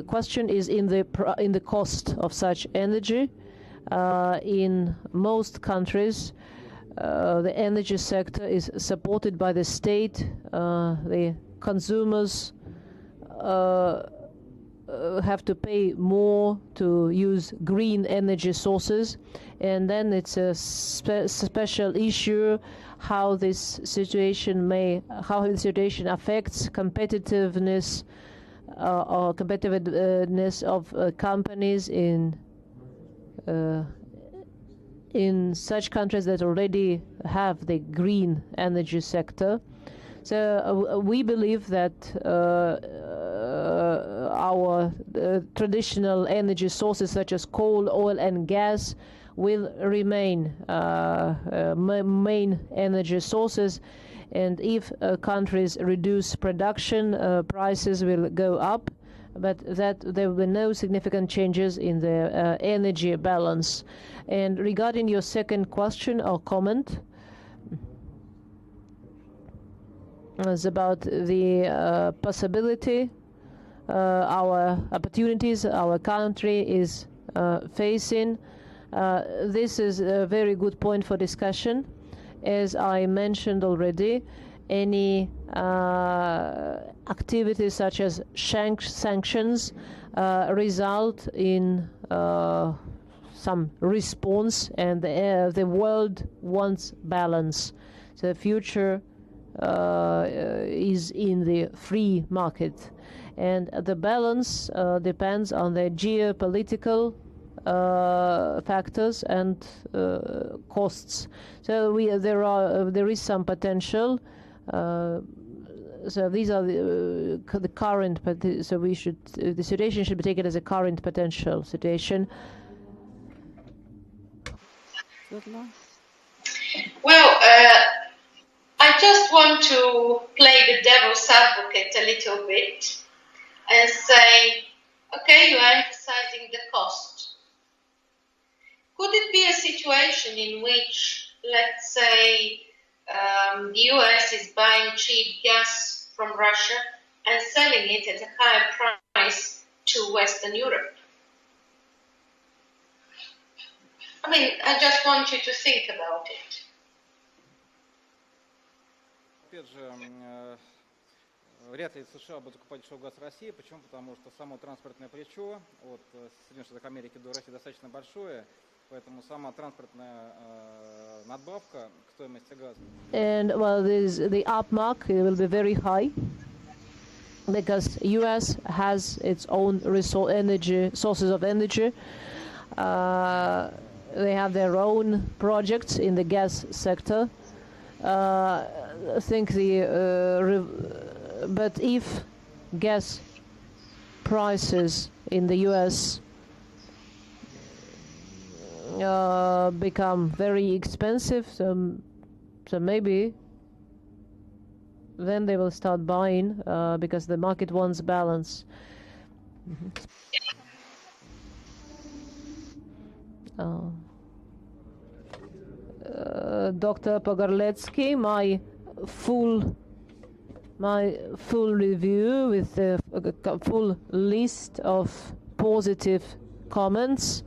question is in the cost of such energy. In most countries, the energy sector is supported by the state. The consumers have to pay more to use green energy sources, and then it's a special issue how this situation affects competitiveness or competitiveness of companies in such countries that already have the green energy sector. So we believe that our traditional energy sources such as coal, oil and gas will remain main energy sources, and if countries reduce production, prices will go up, but that there will be no significant changes in the energy balance. And regarding your second question or comment, is about the possibility, our opportunities our country is facing. This is a very good point for discussion. As I mentioned already, any activities such as sanctions result in some response, and the world wants balance. So the future is in the free market, and the balance depends on the geopolitical factors and costs. So there is some potential. So these are the current. So the situation should be taken as a current potential situation. Well, I just want to play the devil's advocate a little bit and say, okay, you are emphasizing the cost. Could it be a situation in which, let's say, the US is buying cheap gas from Russia and selling it at a higher price to Western Europe? I mean, I just want you to think about it. Опять же, вряд ли США будут покупать дешевый газ России. Почему? Потому что само транспортное плечо от Соединенных Штатов Америки до России достаточно большое, поэтому сама транспортная надбавка к стоимости газа. And well, the upmark will be very high because US has its own sources of energy. They have their own projects in the gas sector. I think but if gas prices in the US become very expensive, so maybe then they will start buying because the market wants balance. Dr. Pogorletsky, my full review with a full list of positive comments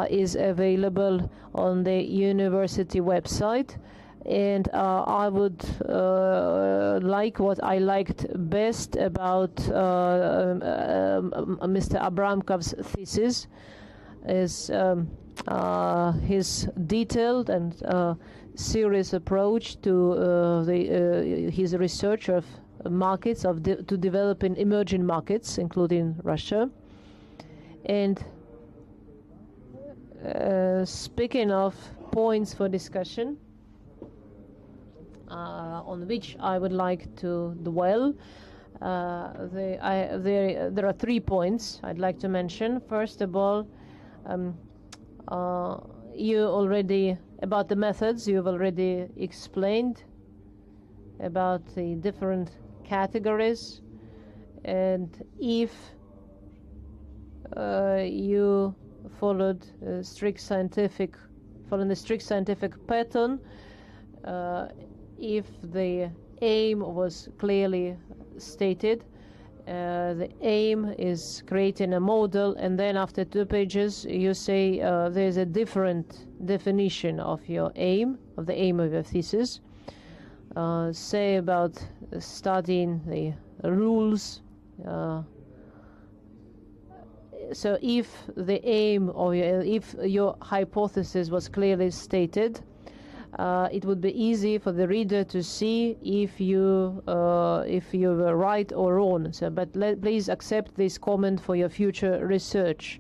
is available on the university website, and I would like what I liked best about Mr. Abramkov's thesis is his detailed and serious approach to his research of markets to develop in emerging markets, including Russia. And speaking of points for discussion, on which I would like to dwell, there are 3 points I'd like to mention. First of all, you already, about the methods, you've already explained about the different categories, and if you followed the strict scientific pattern, if the aim was clearly stated, the aim is creating a model, and then after 2 pages you say there's a different definition of your aim, of the aim of your thesis. Say about studying the rules. So if the aim of if your hypothesis was clearly stated, it would be easy for the reader to see if you were right or wrong. So, but please accept this comment for your future research,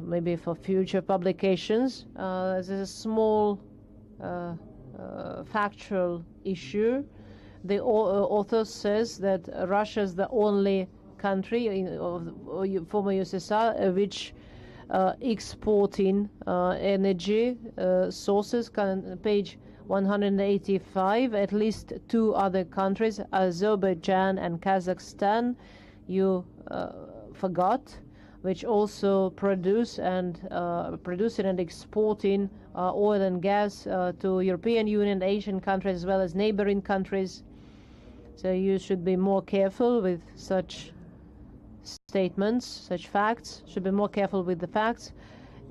maybe for future publications. There's a small factual issue. The author says that Russia is the only country of former USSR which exporting energy sources. Page 185, at least 2 other countries, Azerbaijan and Kazakhstan, you forgot, which also producing and exporting oil and gas to European Union, Asian countries, as well as neighboring countries. So you should be more careful with such statements, such facts. Should be more careful with the facts.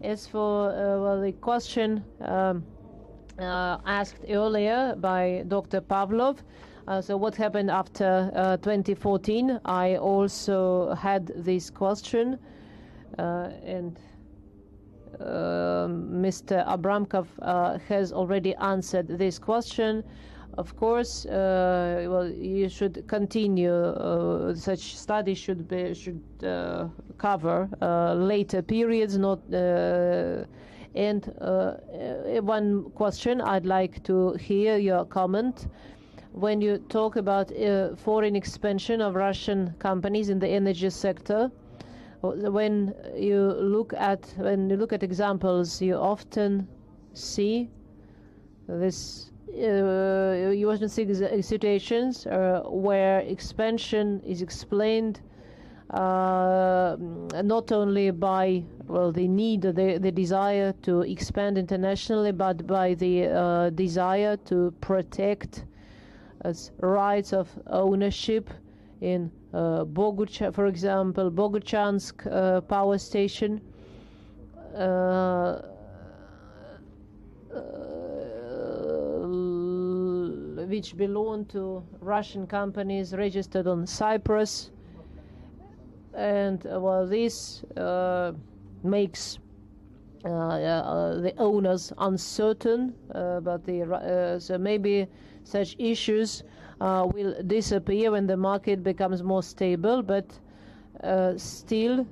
As for the question asked earlier by Dr. Pavlov, so what happened after 2014? I also had this question, and Mr. Abramkov has already answered this question. Of course, well, you should continue. Such studies should cover later periods, not. And one question I'd like to hear your comment. When you talk about foreign expansion of Russian companies in the energy sector, when you look at examples, you often see this. You often see situations where expansion is explained not only by the need, the desire to expand internationally, but by the desire to protect rights of ownership in for example, Boguchansk power station. Which belong to Russian companies registered on Cyprus, and well, this makes the owners uncertain about so maybe such issues will disappear when the market becomes more stable, but still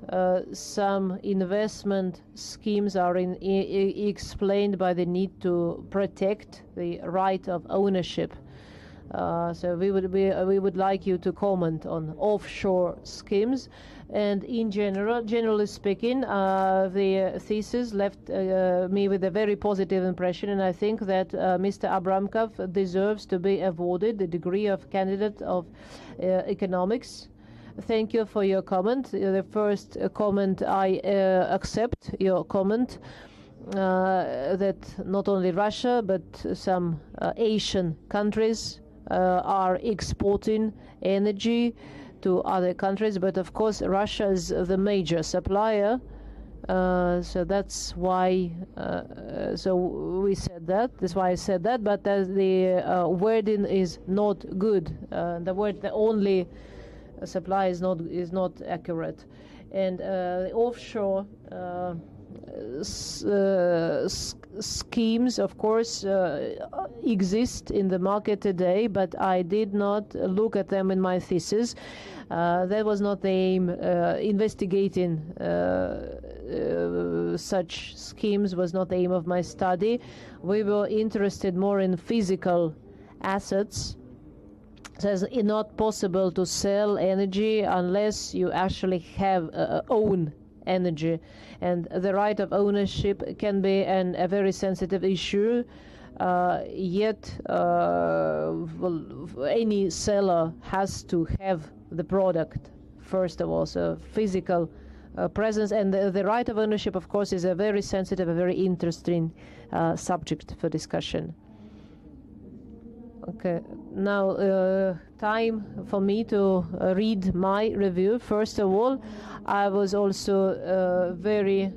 some investment schemes are explained by the need to protect the right of ownership. So we would like you to comment on offshore schemes, and in generally speaking, the thesis left me with a very positive impression, and I think that Mr. Abramkov deserves to be awarded the degree of candidate of economics. Thank you for your comment. The first comment, I accept your comment that not only Russia but some Asian countries are exporting energy to other countries, but of course Russia is the major supplier, so that's why so we said that. That's why I said that. But the wording is not good. The only supply is not accurate, and the offshore schemes, of course, exist in the market today, but I did not look at them in my thesis. That was not the aim. Investigating such schemes was not the aim of my study. We were interested more in physical assets. So it's not possible to sell energy unless you actually have own energy, and the right of ownership can be a very sensitive issue. Yet any seller has to have the product first of all, so physical presence, and the right of ownership, of course, is a very sensitive, a very interesting subject for discussion. Okay, now time for me to read my review. First of all, I was also very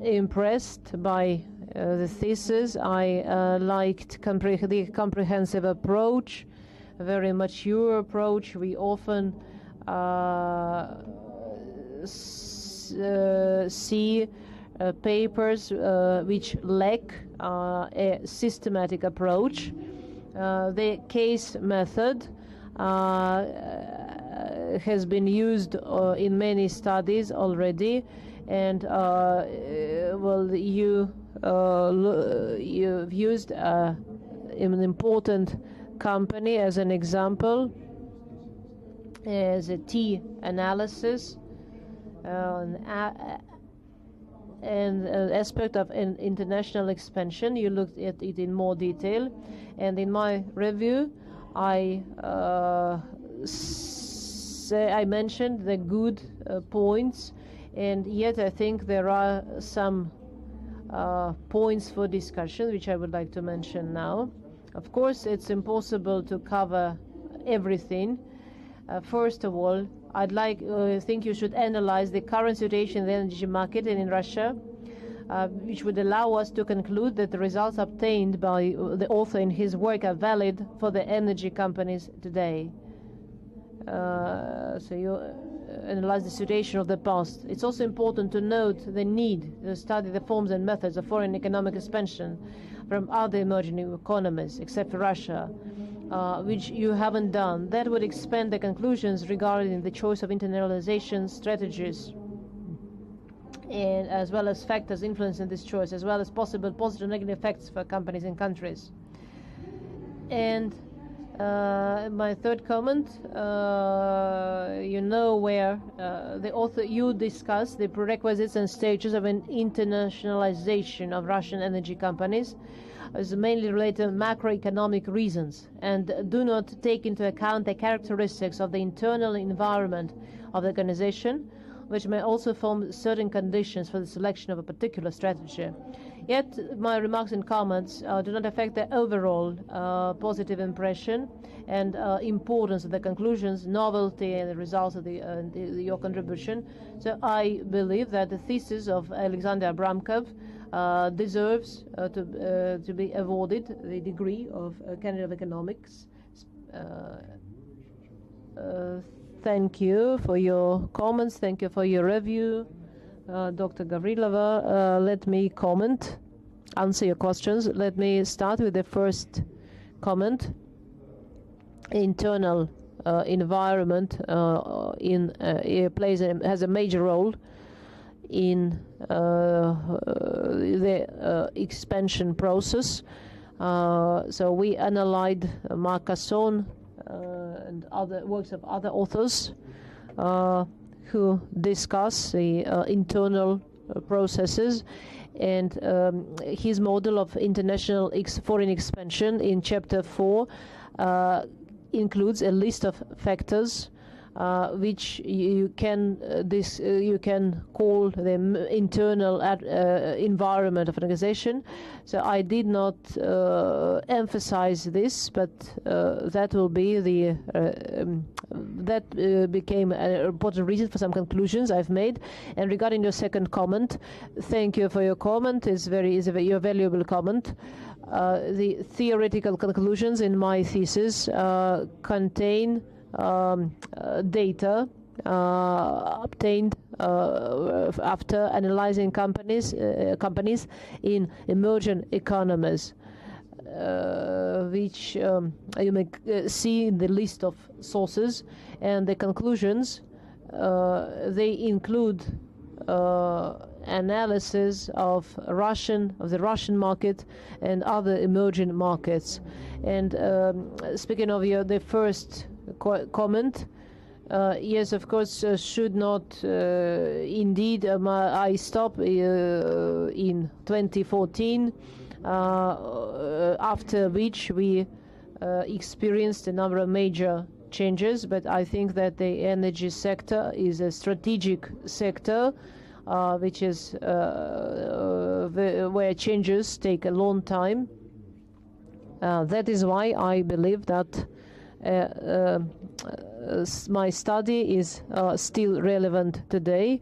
impressed by the thesis. I liked the comprehensive approach, a very mature approach. We often see papers which lack a systematic approach. The case method has been used in many studies already, and well, you've used an important company as an example, as a T analysis, and an aspect of an international expansion. You looked at it in more detail, and in my review I mentioned the good points, and yet I think there are some points for discussion which I would like to mention now. Of course, it's impossible to cover everything. First of all, I think you should analyze the current situation in the energy market and in Russia, which would allow us to conclude that the results obtained by the author in his work are valid for the energy companies today. so you analyze the situation of the past. It's also important to note the need to study the forms and methods of foreign economic expansion from other emerging economies, except for Russia, which you haven't done. That would expand the conclusions regarding the choice of internationalization strategies, and as well as factors influencing this choice, as well as possible positive and negative effects for companies and countries. And my third comment, you know, where the author, you discuss the prerequisites and stages of an internationalization of Russian energy companies, is mainly related to macroeconomic reasons, and do not take into account the characteristics of the internal environment of the organization, which may also form certain conditions for the selection of a particular strategy. Yet my remarks and comments do not affect the overall positive impression and importance of the conclusions, novelty, and the results of your contribution. So I believe that the thesis of Aleksandr Abramkov deserves to be awarded the degree of candidate of economics. Thank you for your comments. Thank you for your review, Dr. Gavrilova. Let me answer your questions. Let me start with the first comment. Internal environment has a major role in the expansion process. So we analyzed Marcasson and other works of other authors who discuss the internal processes, and his model of international foreign expansion in chapter 4 includes a list of factors which you can call the internal environment of an organization. So I did not emphasize this, but that will be that became an important reason for some conclusions I've made. And regarding your second comment, thank you for your comment. It's your valuable comment. The theoretical conclusions in my thesis contain data obtained after analyzing companies in emerging economies, which you may see in the list of sources, and the conclusions they include analysis of the Russian market and other emerging markets. And speaking of the first comment, yes, of course, should not indeed. I stopped in 2014, after which we experienced a number of major changes. But I think that the energy sector is a strategic sector, which is where changes take a long time. That is why I believe that my study is still relevant today.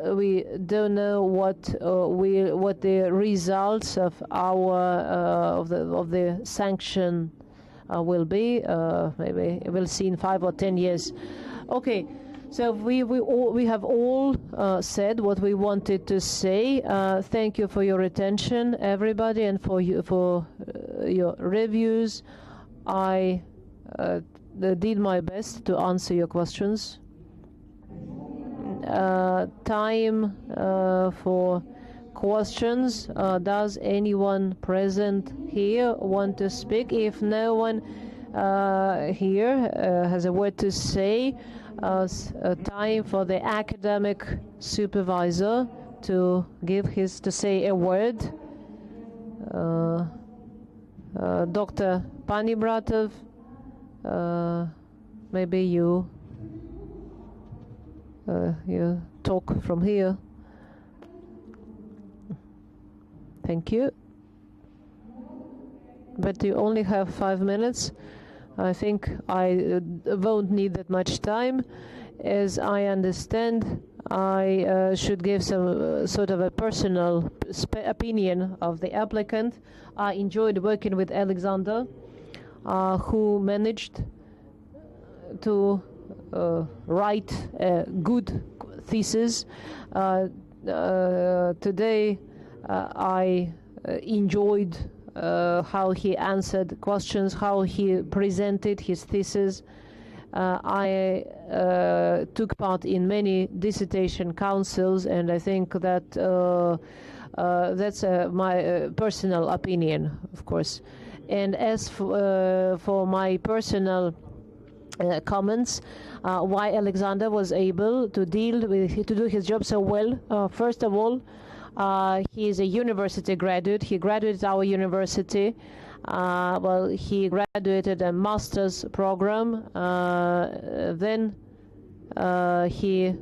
We don't know what the results of the sanction will be. Maybe we'll see in 5 or 10 years. Okay. So we have all said what we wanted to say. Thank you for your attention, everybody, and for your reviews. I did my best to answer your questions. Time for questions. Does anyone present here want to speak? If no one here has a word to say, time for the academic supervisor to say a word. Dr. Panibratov, maybe you talk from here. Thank you. But you only have 5 minutes. I think I won't need that much time. As I understand, I should give some sort of a personal opinion of the applicant. I enjoyed working with Aleksandr, who managed to write a good thesis. Today I enjoyed how he answered questions, how he presented his thesis. I took part in many dissertation councils, and I think that that's my personal opinion, of course. And as for my personal comments, why Aleksandr was able to do his job so well. First of all, he is a university graduate. He graduated our university. Well, he graduated a master's program. Then he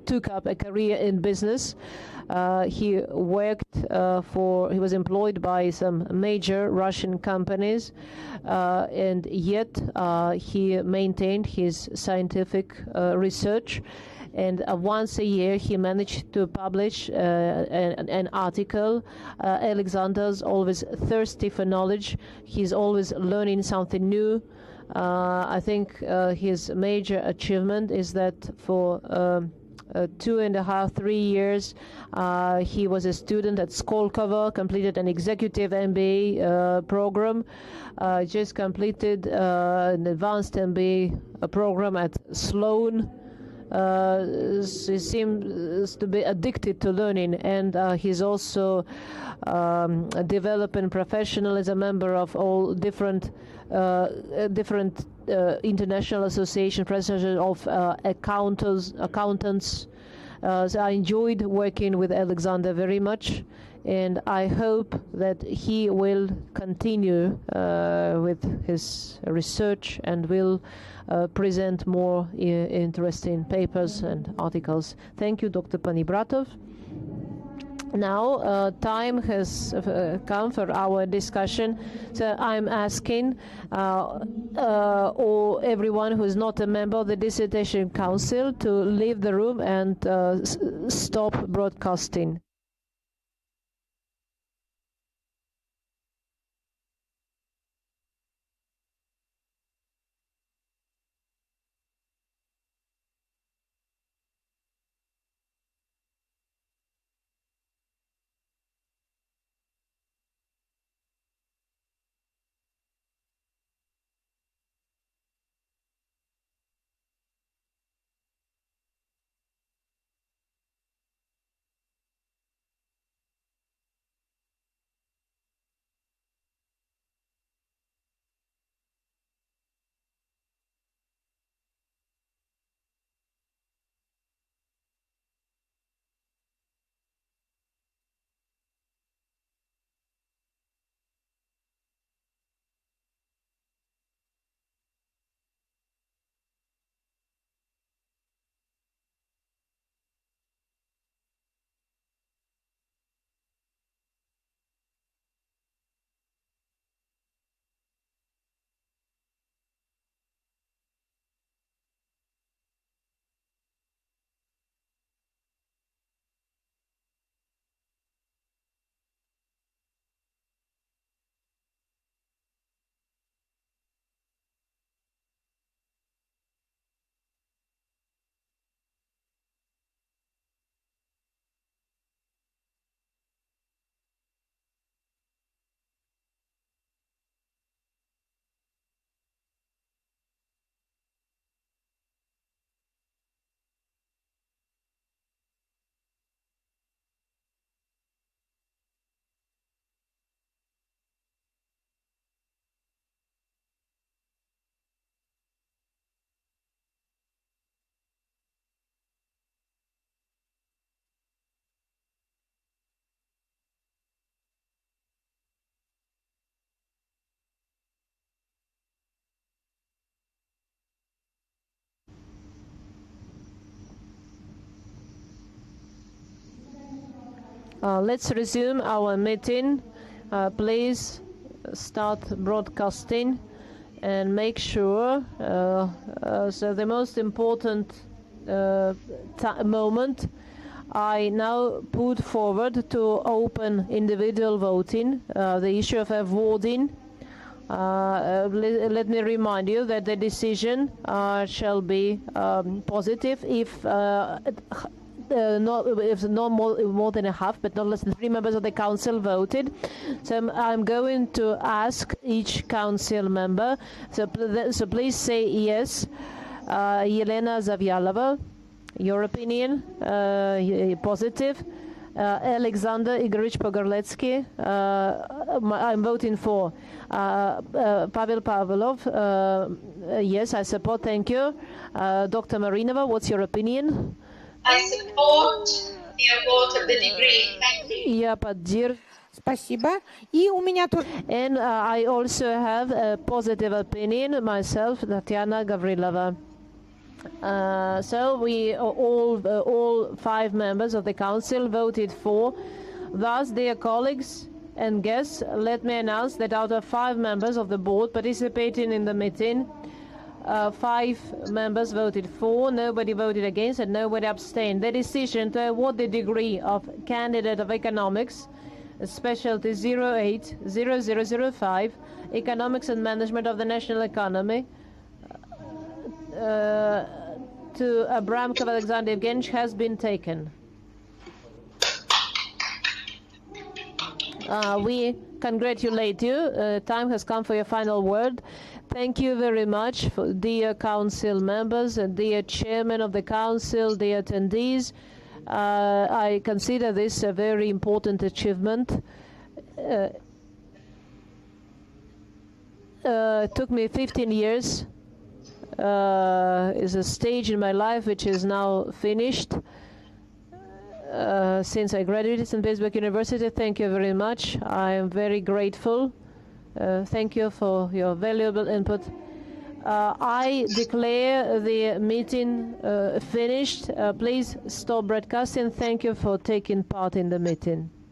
took up a career in business. He was employed by some major Russian companies, and yet he maintained his scientific research. And once a year he managed to publish an article. Aleksandr's always thirsty for knowledge. He's always learning something new. I think his major achievement is that for 2.5, 3 years he was a student at Skolkovo, completed an executive MBA program, just completed an advanced MBA program at Sloan. He seems to be addicted to learning, and he's also developing professional as a member of all different international association, president of accountants. So I enjoyed working with Aleksandr very much, and I hope that he will continue with his research and will present more interesting papers and articles. Thank you, Dr. Panibratov. Now time has come for our discussion, so I'm asking or everyone who is not a member of the Dissertation Council to leave the room and stop broadcasting. Let's resume our meeting. Please start broadcasting and make sure. So the most important moment, I now put forward to open individual voting, the issue of awarding Let me remind you that the decision shall be positive if not more than a half, but not less than 3 members of the council voted. So I'm going to ask each council member. So please say yes. Yelena Zavyalova, your opinion, positive. Aleksandr Igorevich Pogorletsky, I'm voting for. Pavel Pavlov, yes, I support, thank you. Dr. Marinova, what's your opinion? I support the award of the degree. Thank you. Я поддерживаю. Спасибо. И у меня тоже... And I also have a positive opinion myself, Tatiana Gavrilova. So we all 5 members of the council voted for. Thus, dear colleagues and guests, let me announce that out of 5 members of the board participating in the meeting, 5 members voted for, nobody voted against, and nobody abstained. The decision to award the degree of Candidate of Economics, Specialty 080005, Economics and Management of the National Economy, to Abramkov Aleksandr Evgeny has been taken. We congratulate you. Time has come for your final word. Thank you very much, dear council members and dear chairman of the council, dear attendees. I consider this a very important achievement. It took me 15 years. Is a stage in my life which is now finished. Since I graduated from Pittsburgh University, thank you very much. I am very grateful. Thank you for your valuable input. I declare the meeting finished. Please stop broadcasting. Thank you for taking part in the meeting.